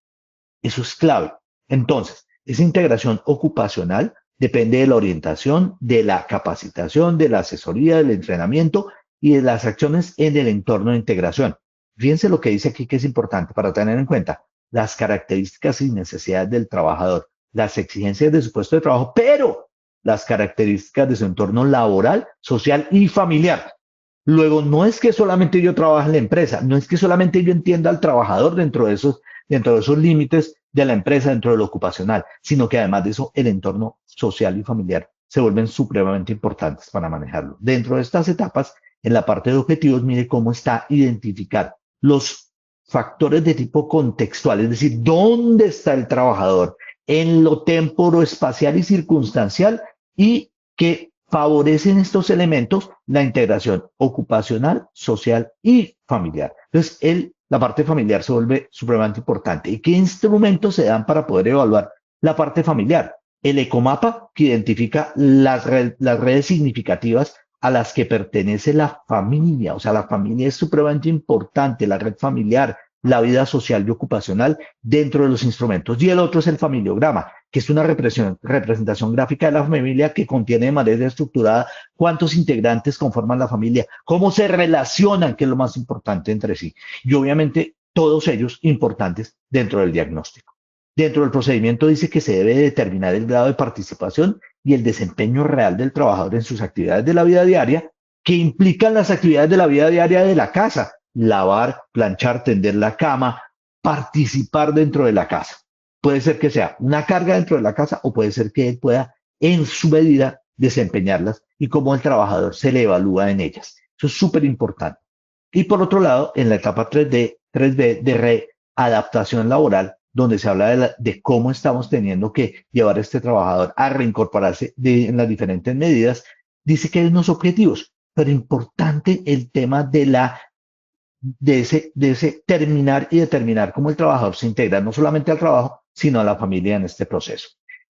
Eso es clave. Entonces, esa integración ocupacional depende de la orientación, de la capacitación, de la asesoría, del entrenamiento y de las acciones en el entorno de integración. Fíjense lo que dice aquí que es importante para tener en cuenta las características y necesidades del trabajador, las exigencias de su puesto de trabajo, pero las características de su entorno laboral, social y familiar. Luego, no es que solamente yo trabaje en la empresa, no es que solamente yo entienda al trabajador dentro de esos límites de la empresa, dentro de lo ocupacional, sino que además de eso, el entorno social y familiar se vuelven supremamente importantes para manejarlo. Dentro de estas etapas, en la parte de objetivos, mire cómo está identificar los factores de tipo contextual, es decir, dónde está el trabajador en lo temporoespacial y circunstancial y que favorecen estos elementos la integración ocupacional, social y familiar. Entonces, la parte familiar se vuelve supremamente importante. ¿Y qué instrumentos se dan para poder evaluar la parte familiar? El ecomapa, que identifica las redes significativas a las que pertenece la familia. O sea, la familia es supremamente importante, la red familiar, la vida social y ocupacional dentro de los instrumentos. Y el otro es el familiograma, que es una representación gráfica de la familia que contiene de manera estructurada cuántos integrantes conforman la familia, cómo se relacionan, que es lo más importante entre sí. Y obviamente todos ellos importantes dentro del diagnóstico. Dentro del procedimiento dice que se debe determinar el grado de participación y el desempeño real del trabajador en sus actividades de la vida diaria, que implican las actividades de la vida diaria de la casa, lavar, planchar, tender la cama, participar dentro de la casa. Puede ser que sea una carga dentro de la casa o puede ser que él pueda en su medida desempeñarlas y cómo el trabajador se le evalúa en ellas. Eso es súper importante. Y por otro lado, en la etapa 3B de readaptación laboral, donde se habla de cómo estamos teniendo que llevar a este trabajador a reincorporarse en las diferentes medidas, dice que hay unos objetivos, pero importante el tema de ese terminar y determinar cómo el trabajador se integra no solamente al trabajo, sino a la familia en este proceso.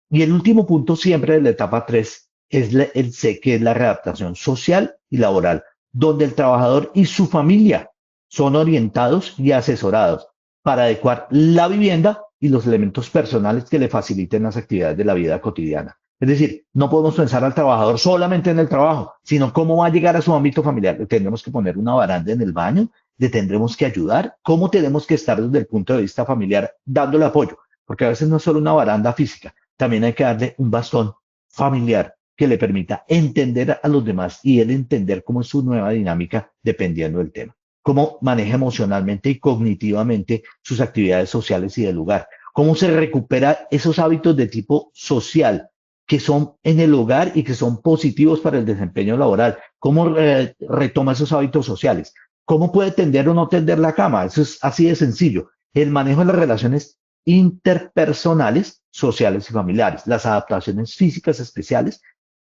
Y el último punto siempre de la etapa 3 es el C, que es la readaptación social y laboral, donde el trabajador y su familia son orientados y asesorados para adecuar la vivienda y los elementos personales que le faciliten las actividades de la vida cotidiana. Es decir, no podemos pensar al trabajador solamente en el trabajo, sino cómo va a llegar a su ámbito familiar. Le tendremos que poner una baranda en el baño, le tendremos que ayudar, cómo tenemos que estar desde el punto de vista familiar dándole apoyo, porque a veces no es solo una baranda física, también hay que darle un bastón familiar que le permita entender a los demás y él entender cómo es su nueva dinámica dependiendo del tema. Cómo maneja emocionalmente y cognitivamente sus actividades sociales y del lugar. Cómo se recupera esos hábitos de tipo social que son en el hogar y que son positivos para el desempeño laboral. Cómo retoma esos hábitos sociales. Cómo puede tender o no tender la cama. Eso es así de sencillo. El manejo de las relaciones interpersonales, sociales y familiares. Las adaptaciones físicas especiales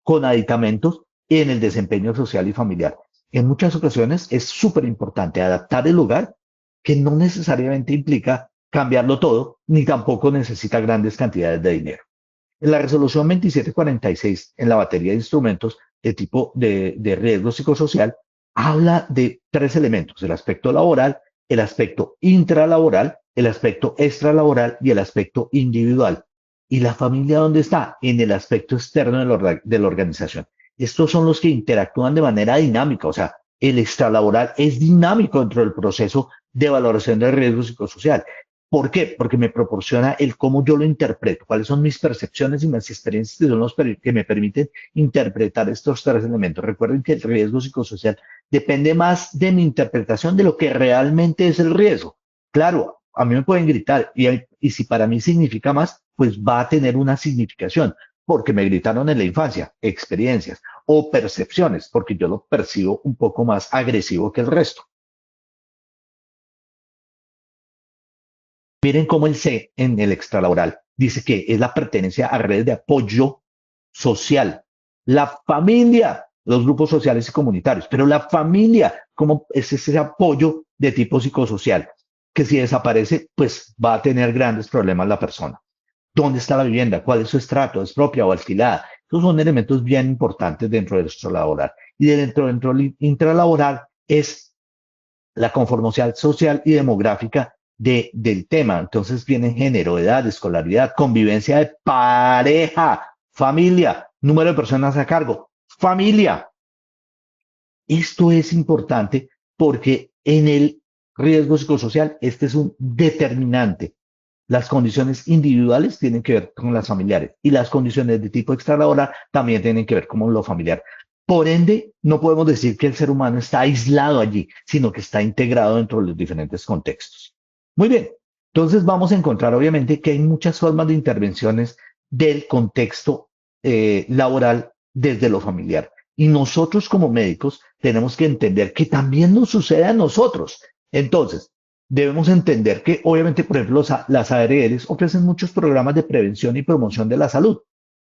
con aditamentos en el desempeño social y familiar. En muchas ocasiones es súper importante adaptar el hogar, que no necesariamente implica cambiarlo todo, ni tampoco necesita grandes cantidades de dinero. En la resolución 2746, en la batería de instrumentos de tipo de riesgo psicosocial, habla de tres elementos: el aspecto laboral, el aspecto intralaboral, el aspecto extralaboral y el aspecto individual. ¿Y la familia dónde está? En el aspecto externo de la organización. Estos son los que interactúan de manera dinámica, o sea, el extralaboral es dinámico dentro del proceso de valoración del riesgo psicosocial. ¿Por qué? Porque me proporciona el cómo yo lo interpreto, cuáles son mis percepciones y mis experiencias que son los que me permiten interpretar estos tres elementos. Recuerden que el riesgo psicosocial depende más de mi interpretación de lo que realmente es el riesgo. Claro, a mí me pueden gritar y si para mí significa más, pues va a tener una significación, porque me gritaron en la infancia, experiencias o percepciones, porque yo lo percibo un poco más agresivo que el resto. Miren cómo el C en el extralaboral dice que es la pertenencia a redes de apoyo social. La familia, los grupos sociales y comunitarios, pero la familia, ¿cómo es ese apoyo de tipo psicosocial? Que si desaparece, pues va a tener grandes problemas la persona. ¿Dónde está la vivienda? ¿Cuál es su estrato? ¿Es propia o alquilada? Esos son elementos bien importantes dentro del extralaboral. Y dentro del intralaboral es la conformación social y demográfica del tema. Entonces viene género, edad, escolaridad, convivencia de pareja, familia, número de personas a cargo, familia. Esto es importante porque en el riesgo psicosocial este es un determinante. Las condiciones individuales tienen que ver con las familiares y las condiciones de tipo extralaboral también tienen que ver con lo familiar. Por ende, no podemos decir que el ser humano está aislado allí, sino que está integrado dentro de los diferentes contextos. Muy bien, entonces vamos a encontrar obviamente que hay muchas formas de intervenciones del contexto laboral desde lo familiar. Y nosotros como médicos tenemos que entender que también nos sucede a nosotros. Entonces, debemos entender que obviamente, por ejemplo, las ARLs ofrecen muchos programas de prevención y promoción de la salud.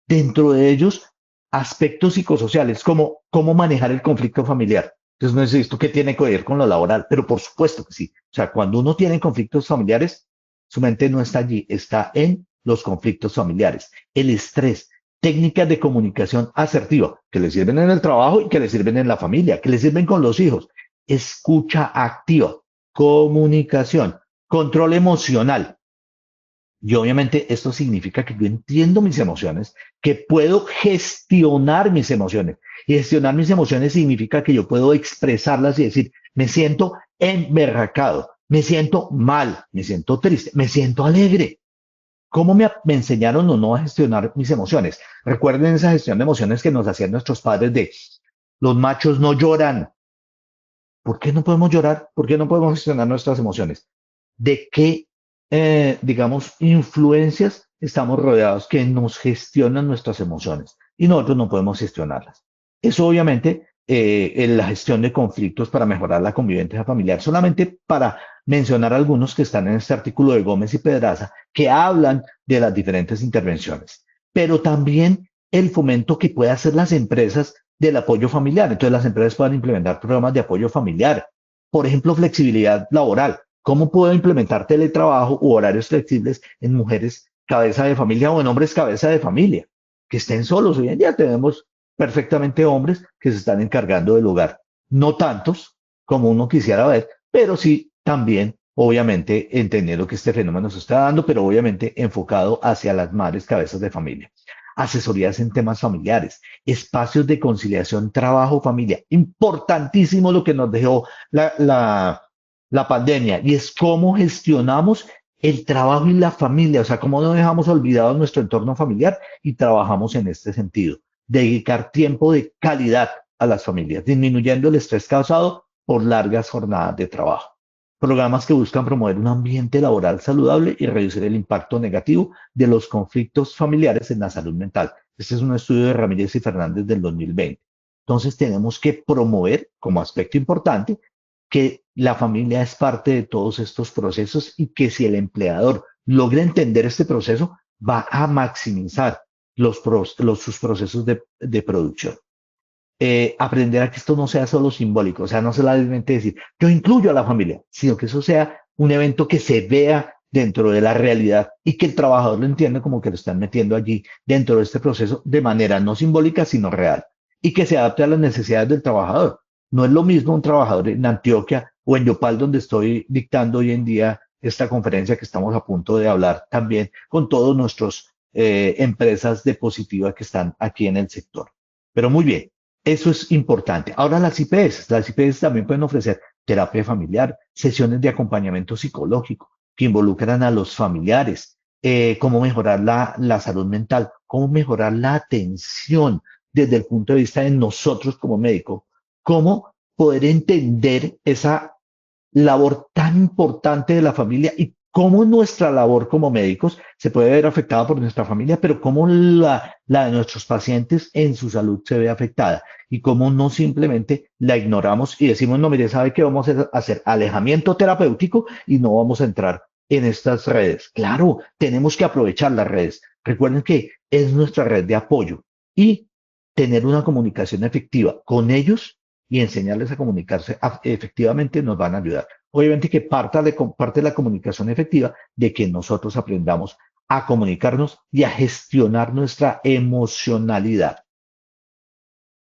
Dentro de ellos, aspectos psicosociales, como cómo manejar el conflicto familiar. Entonces, no es esto que tiene que ver con lo laboral, pero por supuesto que sí. O sea, cuando uno tiene conflictos familiares, su mente no está allí, está en los conflictos familiares. El estrés, técnicas de comunicación asertiva, que le sirven en el trabajo y que le sirven en la familia, que le sirven con los hijos. Escucha activa, comunicación, control emocional. Y obviamente esto significa que yo entiendo mis emociones, que puedo gestionar mis emociones. Y gestionar mis emociones significa que yo puedo expresarlas y decir, me siento emberracado, me siento mal, me siento triste, me siento alegre. ¿Cómo me enseñaron o no a gestionar mis emociones? Recuerden esa gestión de emociones que nos hacían nuestros padres de los machos no lloran. ¿Por qué no podemos llorar? ¿Por qué no podemos gestionar nuestras emociones? ¿De qué, digamos, influencias estamos rodeados que nos gestionan nuestras emociones? Y nosotros no podemos gestionarlas. Eso obviamente en la gestión de conflictos para mejorar la convivencia familiar, solamente para mencionar algunos que están en este artículo de Gómez y Pedraza, que hablan de las diferentes intervenciones, pero también el fomento que pueden hacer las empresas del apoyo familiar. Entonces las empresas pueden implementar programas de apoyo familiar. Por ejemplo, flexibilidad laboral. ¿Cómo puedo implementar teletrabajo u horarios flexibles en mujeres cabeza de familia o en hombres cabeza de familia? Que estén solos. Hoy en día tenemos perfectamente hombres que se están encargando del hogar. No tantos como uno quisiera ver, pero sí también obviamente entendiendo que este fenómeno se está dando, pero obviamente enfocado hacia las madres cabezas de familia. Asesorías en temas familiares, espacios de conciliación trabajo-familia. Importantísimo lo que nos dejó la pandemia y es cómo gestionamos el trabajo y la familia, o sea, cómo no dejamos olvidado nuestro entorno familiar y trabajamos en este sentido. Dedicar tiempo de calidad a las familias, disminuyendo el estrés causado por largas jornadas de trabajo. Programas que buscan promover un ambiente laboral saludable y reducir el impacto negativo de los conflictos familiares en la salud mental. Este es un estudio de Ramírez y Fernández del 2020. Entonces tenemos que promover como aspecto importante que la familia es parte de todos estos procesos y que si el empleador logra entender este proceso, va a maximizar sus procesos de producción. Aprender a que esto no sea solo simbólico, o sea, no solamente decir, yo incluyo a la familia, sino que eso sea un evento que se vea dentro de la realidad y que el trabajador lo entienda como que lo están metiendo allí dentro de este proceso de manera no simbólica, sino real, y que se adapte a las necesidades del trabajador. No es lo mismo un trabajador en Antioquia o en Yopal, donde estoy dictando hoy en día esta conferencia que estamos a punto de hablar también con todos nuestros empresas de Positiva que están aquí en el sector. Pero muy bien, eso es importante. Ahora las IPS también pueden ofrecer terapia familiar, sesiones de acompañamiento psicológico que involucran a los familiares, cómo mejorar la salud mental, cómo mejorar la atención desde el punto de vista de nosotros como médicos, cómo poder entender esa labor tan importante de la familia y cómo nuestra labor como médicos se puede ver afectada por nuestra familia, pero cómo la de nuestros pacientes en su salud se ve afectada y cómo no simplemente la ignoramos y decimos, no, mire, ¿sabe qué? Vamos a hacer alejamiento terapéutico y no vamos a entrar en estas redes. Claro, tenemos que aprovechar las redes. Recuerden que es nuestra red de apoyo y tener una comunicación efectiva con ellos y enseñarles a comunicarse efectivamente nos van a ayudar. Obviamente que parte de la comunicación efectiva de que nosotros aprendamos a comunicarnos y a gestionar nuestra emocionalidad.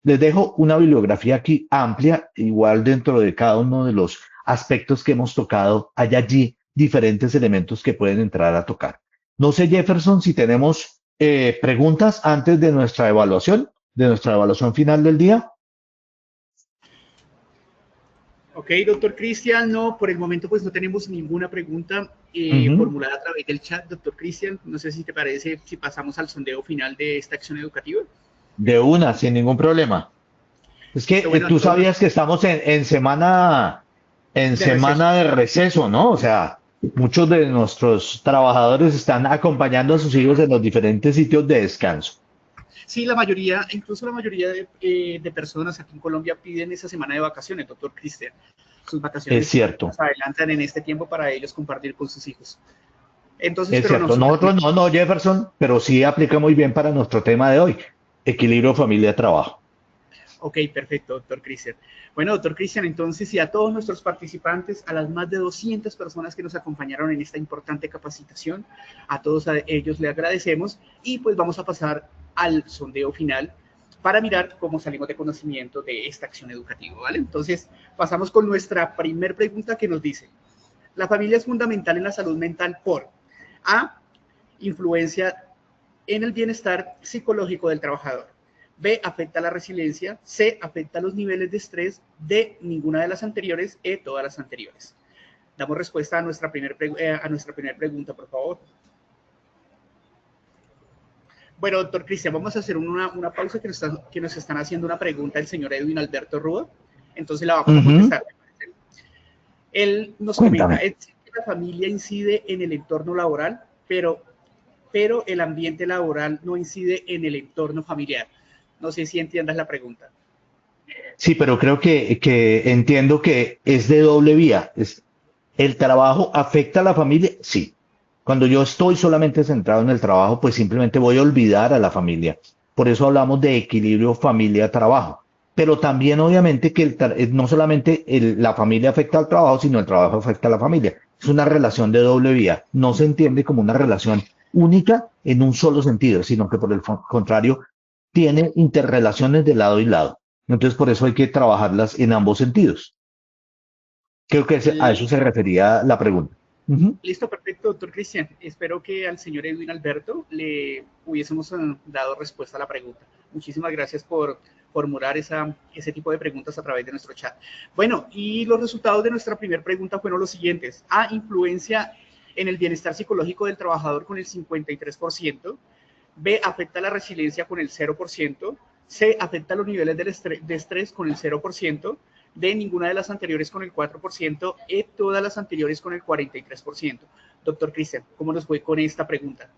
Les dejo una bibliografía aquí amplia, igual dentro de cada uno de los aspectos que hemos tocado, hay allí diferentes elementos que pueden entrar a tocar. No sé, Jefferson, si tenemos preguntas antes de nuestra evaluación final del día. Ok, doctor Cristian, no, por el momento pues no tenemos ninguna pregunta formulada a través del chat, doctor Cristian. No sé si te parece si pasamos al sondeo final de esta acción educativa. De una, sin ningún problema. Es que Bueno, tú sabías que estamos en semana de receso, ¿no? O sea, muchos de nuestros trabajadores están acompañando a sus hijos en los diferentes sitios de descanso. Sí, la mayoría, incluso la mayoría de personas aquí en Colombia piden esa semana de vacaciones, doctor Cristian. Sus vacaciones Es cierto. se adelantan en este tiempo para ellos compartir con sus hijos. Entonces, Es cierto. Nosotros no, Jefferson, pero sí aplica muy bien para nuestro tema de hoy, equilibrio familia-trabajo. Ok, perfecto, doctor Cristian. Bueno, doctor Cristian, entonces, y a todos nuestros participantes, a las más de 200 personas que nos acompañaron en esta importante capacitación, a todos ellos le agradecemos y pues vamos a pasar al sondeo final para mirar cómo salimos de conocimiento de esta acción educativa, ¿vale? Entonces, pasamos con nuestra primer pregunta que nos dice, la familia es fundamental en la salud mental por A, influencia en el bienestar psicológico del trabajador. B, afecta la resiliencia. C, afecta los niveles de estrés. D, ninguna de las anteriores. E, todas las anteriores. Damos respuesta a nuestra primera pregunta, por favor. Bueno, doctor Cristian, vamos a hacer una pausa que nos están haciendo una pregunta el señor Edwin Alberto Rúa. Entonces la vamos a contestar. Él nos comenta, la familia incide en el entorno laboral, pero el ambiente laboral no incide en el entorno familiar. No sé si entiendas la pregunta. Sí, pero creo que entiendo que es de doble vía. ¿El trabajo afecta a la familia? Sí. Cuando yo estoy solamente centrado en el trabajo, pues simplemente voy a olvidar a la familia. Por eso hablamos de equilibrio familia-trabajo. Pero también obviamente que no solamente la familia afecta al trabajo, sino el trabajo afecta a la familia. Es una relación de doble vía. No se entiende como una relación única en un solo sentido, sino que por el contrario tiene interrelaciones de lado y lado. Entonces por eso hay que trabajarlas en ambos sentidos. Creo que a eso se refería la pregunta. Ujú. Listo, perfecto, doctor Cristian. Espero que al señor Edwin Alberto le hubiésemos dado respuesta a la pregunta. Muchísimas gracias por formular ese tipo de preguntas a través de nuestro chat. Bueno, y los resultados de nuestra primera pregunta fueron los siguientes. A, influencia en el bienestar psicológico del trabajador con el 53%. B, afecta la resiliencia con el 0%. C, afecta los niveles de estrés con el 0%. D, ninguna de las anteriores con el 4%. E, todas las anteriores con el 43%. Doctor Cristian, ¿cómo nos fue con esta pregunta?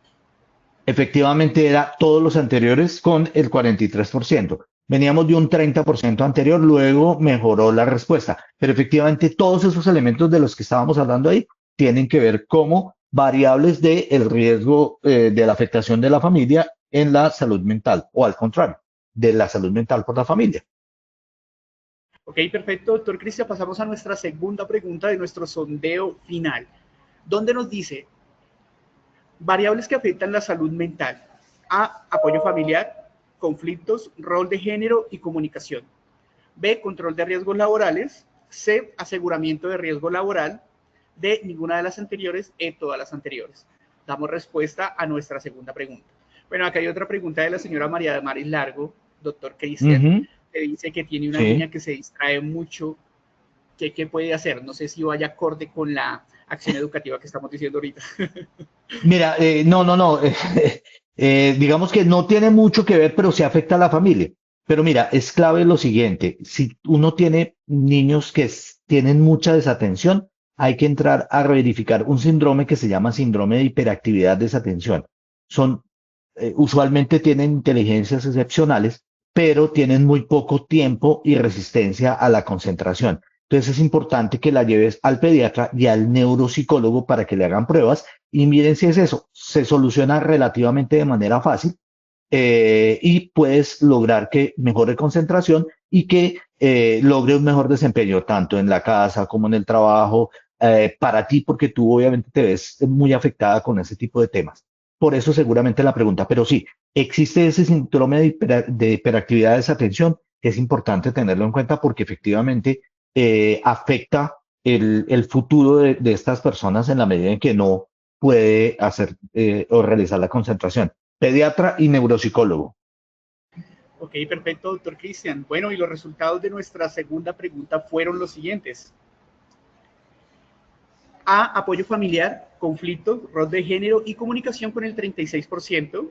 Efectivamente, era todos los anteriores con el 43%. Veníamos de un 30% anterior, luego mejoró la respuesta. Pero efectivamente, todos esos elementos de los que estábamos hablando ahí tienen que ver como variables del riesgo de la afectación de la familia en la salud mental, o al contrario, de la salud mental por la familia. Ok, perfecto, doctor Cristian. Pasamos a nuestra segunda pregunta de nuestro sondeo final, donde nos dice variables que afectan la salud mental. A, apoyo familiar, conflictos, rol de género y comunicación. B, control de riesgos laborales. C, aseguramiento de riesgo laboral. D, ninguna de las anteriores. E, todas las anteriores. Damos respuesta a nuestra segunda pregunta. Bueno, acá hay otra pregunta de la señora María de Maris Largo, doctor Cristian, Ujú, que dice que tiene una sí. niña que se distrae mucho. ¿Qué puede hacer? No sé si vaya acorde con la acción educativa que estamos diciendo ahorita. Mira, no. Digamos que no tiene mucho que ver, pero sí afecta a la familia. Pero mira, es clave lo siguiente, si uno tiene niños que tienen mucha desatención, hay que entrar a verificar un síndrome que se llama síndrome de hiperactividad desatención. Son, usualmente tienen inteligencias excepcionales, pero tienen muy poco tiempo y resistencia a la concentración. Entonces es importante que la lleves al pediatra y al neuropsicólogo para que le hagan pruebas y miren si es eso. Se soluciona relativamente de manera fácil y puedes lograr que mejore concentración y que logre un mejor desempeño tanto en la casa como en el trabajo para ti, porque tú obviamente te ves muy afectada con ese tipo de temas. Por eso seguramente la pregunta, pero sí, existe ese síndrome de hiperactividad de desatención, es importante tenerlo en cuenta porque efectivamente afecta el futuro de estas personas en la medida en que no puede hacer o realizar la concentración. Pediatra y neuropsicólogo. Ok, perfecto, doctor Cristian. Bueno, y los resultados de nuestra segunda pregunta fueron los siguientes. A, apoyo familiar, conflictos, rol de género y comunicación con el 36%.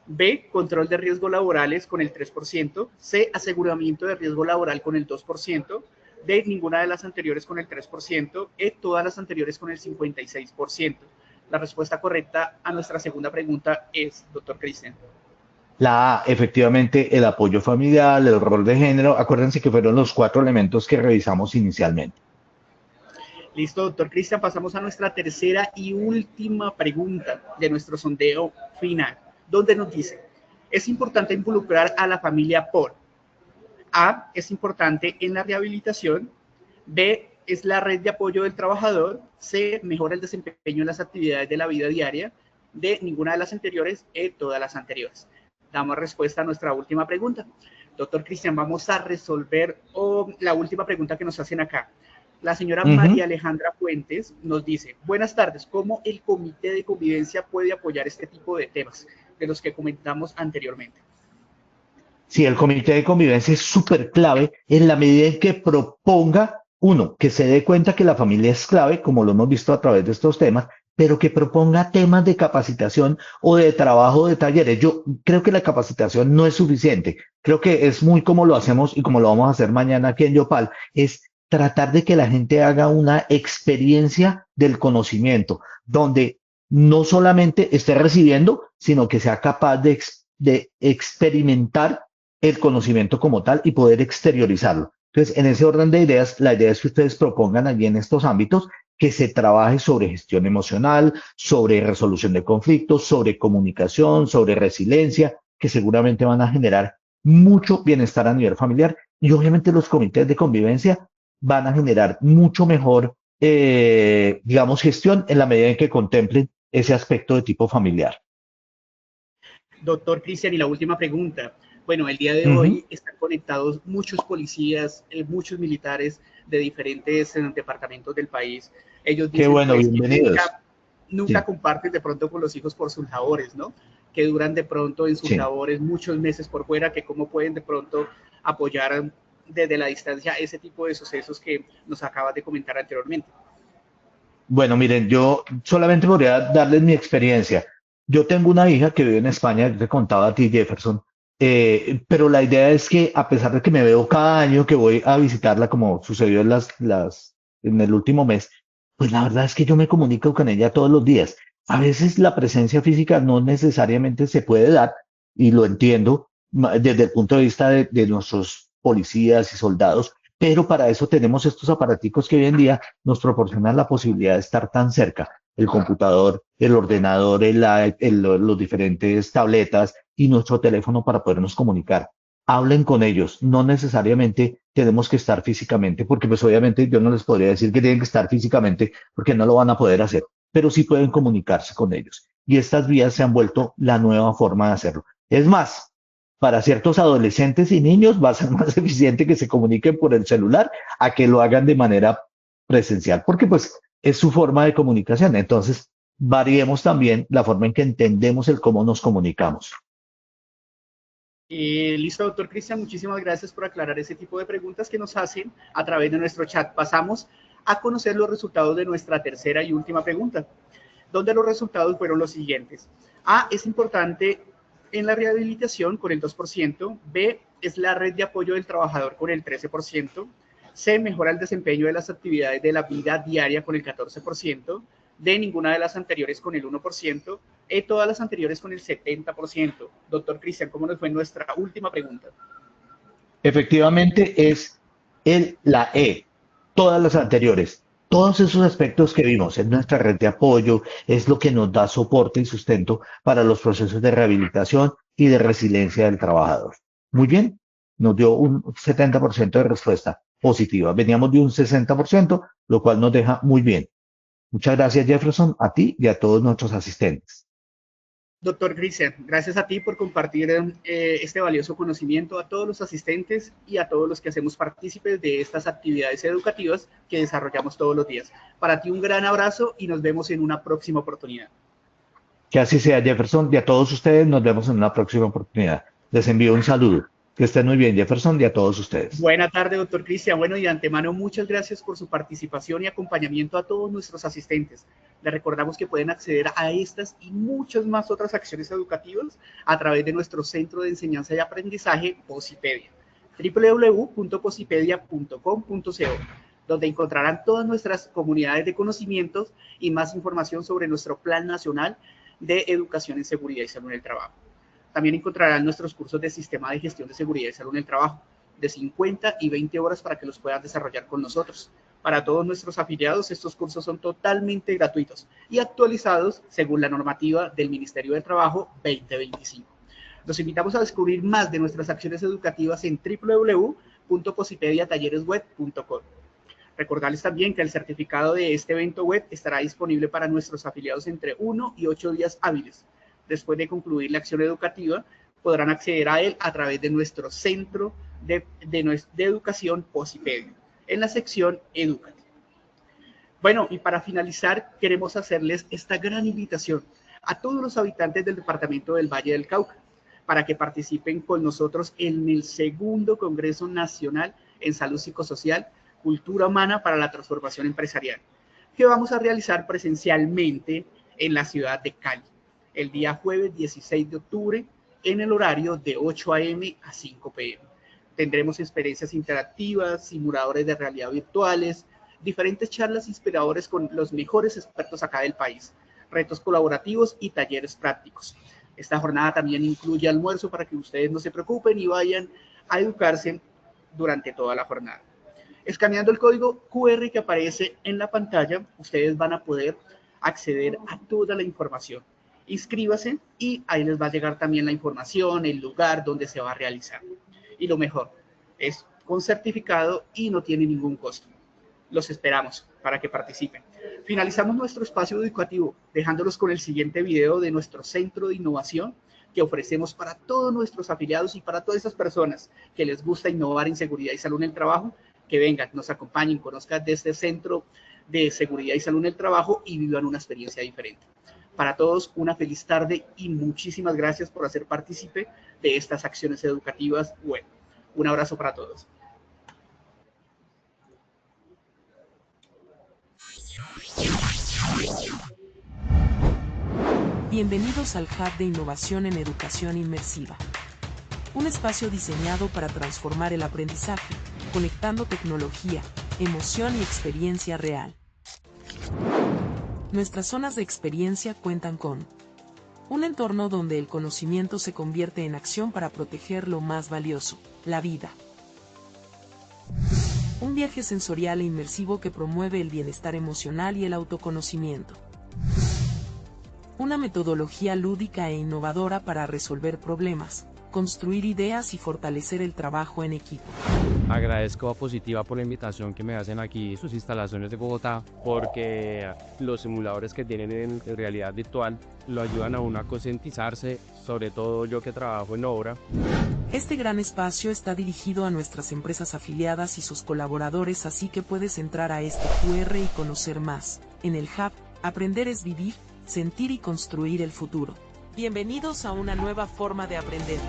B, control de riesgos laborales con el 3%. C, aseguramiento de riesgo laboral con el 2%. D, ninguna de las anteriores con el 3%. E, todas las anteriores con el 56%. La respuesta correcta a nuestra segunda pregunta es, doctor Cristian. La A, efectivamente, el apoyo familiar, el rol de género. Acuérdense que fueron los cuatro elementos que revisamos inicialmente. Listo, doctor Cristian, pasamos a nuestra tercera y última pregunta de nuestro sondeo final, donde nos dice, es importante involucrar a la familia por A, es importante en la rehabilitación. B, es la red de apoyo del trabajador. C, mejora el desempeño en las actividades de la vida diaria. D, ninguna de las anteriores. E, todas las anteriores. Damos respuesta a nuestra última pregunta. Doctor Cristian, vamos a resolver la última pregunta que nos hacen acá. La señora Ujú. María Alejandra Fuentes nos dice, buenas tardes, ¿cómo el comité de convivencia puede apoyar este tipo de temas de los que comentamos anteriormente? Sí, el comité de convivencia es súper clave en la medida en que proponga, uno, que se dé cuenta que la familia es clave, como lo hemos visto a través de estos temas, pero que proponga temas de capacitación o de trabajo de talleres. Yo creo que la capacitación no es suficiente. Creo que es muy como lo hacemos y como lo vamos a hacer mañana aquí en Yopal, es tratar de que la gente haga una experiencia del conocimiento, donde no solamente esté recibiendo, sino que sea capaz de experimentar el conocimiento como tal y poder exteriorizarlo. Entonces, en ese orden de ideas, la idea es que ustedes propongan allí en estos ámbitos que se trabaje sobre gestión emocional, sobre resolución de conflictos, sobre comunicación, sobre resiliencia, que seguramente van a generar mucho bienestar a nivel familiar y obviamente los comités de convivencia van a generar mucho mejor, digamos, gestión en la medida en que contemplen ese aspecto de tipo familiar. Doctor Cristian, y la última pregunta. Bueno, el día de Ujú. hoy están conectados muchos policías, muchos militares de diferentes departamentos del país. Ellos Qué dicen bueno, pues que bienvenidos. nunca Sí, comparten de pronto con los hijos por sus labores, ¿no? Que duran de pronto en sus sí. labores muchos meses por fuera, que cómo pueden de pronto apoyar desde la distancia ese tipo de sucesos que nos acabas de comentar anteriormente. Bueno, miren, yo solamente podría darles mi experiencia. Yo tengo una hija que vive en España, yo te contaba a ti, Jefferson, pero la idea es que a pesar de que me veo cada año que voy a visitarla, como sucedió en en el último mes, pues la verdad es que yo me comunico con ella todos los días. A veces la presencia física no necesariamente se puede dar, y lo entiendo desde el punto de vista de nuestros policías y soldados, pero para eso tenemos estos aparaticos que hoy en día nos proporciona la posibilidad de estar tan cerca. El computador, el ordenador, los diferentes tabletas y nuestro teléfono para podernos comunicar. Hablen con ellos, no necesariamente tenemos que estar físicamente, porque pues obviamente yo no les podría decir que tienen que estar físicamente porque no lo van a poder hacer, pero sí pueden comunicarse con ellos. Y estas vías se han vuelto la nueva forma de hacerlo. Es más, para ciertos adolescentes y niños va a ser más eficiente que se comuniquen por el celular a que lo hagan de manera presencial, porque pues es su forma de comunicación. Entonces, variemos también la forma en que entendemos el cómo nos comunicamos. Listo, doctor Cristian, muchísimas gracias por aclarar ese tipo de preguntas que nos hacen a través de nuestro chat. Pasamos a conocer los resultados de nuestra tercera y última pregunta, donde los resultados fueron los siguientes. A, es importante en la rehabilitación con el 2%, B, es la red de apoyo del trabajador con el 13%, C, mejora el desempeño de las actividades de la vida diaria con el 14%, D, ninguna de las anteriores con el 1%, E, todas las anteriores con el 70%. Doctor Cristian, ¿cómo nos fue nuestra última pregunta? Efectivamente es la E, todas las anteriores. Todos esos aspectos que vimos en nuestra red de apoyo es lo que nos da soporte y sustento para los procesos de rehabilitación y de resiliencia del trabajador. Muy bien, nos dio un 70% de respuesta positiva. Veníamos de un 60%, lo cual nos deja muy bien. Muchas gracias, Jefferson, a ti y a todos nuestros asistentes. Doctor Cristian, gracias a ti por compartir este valioso conocimiento a todos los asistentes y a todos los que hacemos partícipes de estas actividades educativas que desarrollamos todos los días. Para ti un gran abrazo y nos vemos en una próxima oportunidad. Que así sea, Jefferson, y a todos ustedes nos vemos en una próxima oportunidad. Les envío un saludo. Que estén muy bien, Jefferson, y a todos ustedes. Buena tarde, doctor Cristian. Bueno, y de antemano, muchas gracias por su participación y acompañamiento a todos nuestros asistentes. Les recordamos que pueden acceder a estas y muchas más otras acciones educativas a través de nuestro Centro de Enseñanza y Aprendizaje, Posipedia, www.posipedia.com.co, donde encontrarán todas nuestras comunidades de conocimientos y más información sobre nuestro Plan Nacional de Educación en Seguridad y Salud en el Trabajo. También encontrarán nuestros cursos de Sistema de Gestión de Seguridad y Salud en el Trabajo, de 50 y 20 horas para que los puedan desarrollar con nosotros. Para todos nuestros afiliados, estos cursos son totalmente gratuitos y actualizados según la normativa del Ministerio del Trabajo 2025. Los invitamos a descubrir más de nuestras acciones educativas en www.posipediatalleresweb.com. Recordarles también que el certificado de este evento web estará disponible para nuestros afiliados entre 1 y 8 días hábiles. Después de concluir la acción educativa, podrán acceder a él a través de nuestro centro de educación Posipedia, en la sección Educativa. Bueno, y para finalizar, queremos hacerles esta gran invitación a todos los habitantes del departamento del Valle del Cauca para que participen con nosotros en el segundo Congreso Nacional en Salud Psicosocial, Cultura Humana para la Transformación Empresarial, que vamos a realizar presencialmente en la ciudad de Cali, el día jueves 16 de octubre, en el horario de 8 a.m. a 5 p.m. Tendremos experiencias interactivas, simuladores de realidad virtuales, diferentes charlas inspiradoras con los mejores expertos acá del país, retos colaborativos y talleres prácticos. Esta jornada también incluye almuerzo para que ustedes no se preocupen y vayan a educarse durante toda la jornada. Escaneando el código QR que aparece en la pantalla, ustedes van a poder acceder a toda la información. Inscríbase y ahí les va a llegar también la información, el lugar donde se va a realizar. Y lo mejor, es con certificado y no tiene ningún costo. Los esperamos para que participen. Finalizamos nuestro espacio educativo dejándolos con el siguiente video de nuestro centro de innovación que ofrecemos para todos nuestros afiliados y para todas esas personas que les gusta innovar en seguridad y salud en el trabajo, que vengan, nos acompañen, conozcan de este centro de seguridad y salud en el trabajo y vivan una experiencia diferente. Para todos, una feliz tarde y muchísimas gracias por hacer partícipe de estas acciones educativas web. Un abrazo para todos. Bienvenidos al Hub de Innovación en Educación Inmersiva. Un espacio diseñado para transformar el aprendizaje, conectando tecnología, emoción y experiencia real. Nuestras zonas de experiencia cuentan con un entorno donde el conocimiento se convierte en acción para proteger lo más valioso, la vida. Un viaje sensorial e inmersivo que promueve el bienestar emocional y el autoconocimiento. Una metodología lúdica e innovadora para resolver problemas, construir ideas y fortalecer el trabajo en equipo. Agradezco a Positiva por la invitación que me hacen aquí, sus instalaciones de Bogotá, porque los simuladores que tienen en realidad virtual lo ayudan a uno a concientizarse, sobre todo yo que trabajo en obra. Este gran espacio está dirigido a nuestras empresas afiliadas y sus colaboradores, así que puedes entrar a este QR y conocer más. En el Hub, aprender es vivir, sentir y construir el futuro. Bienvenidos a una nueva forma de aprender.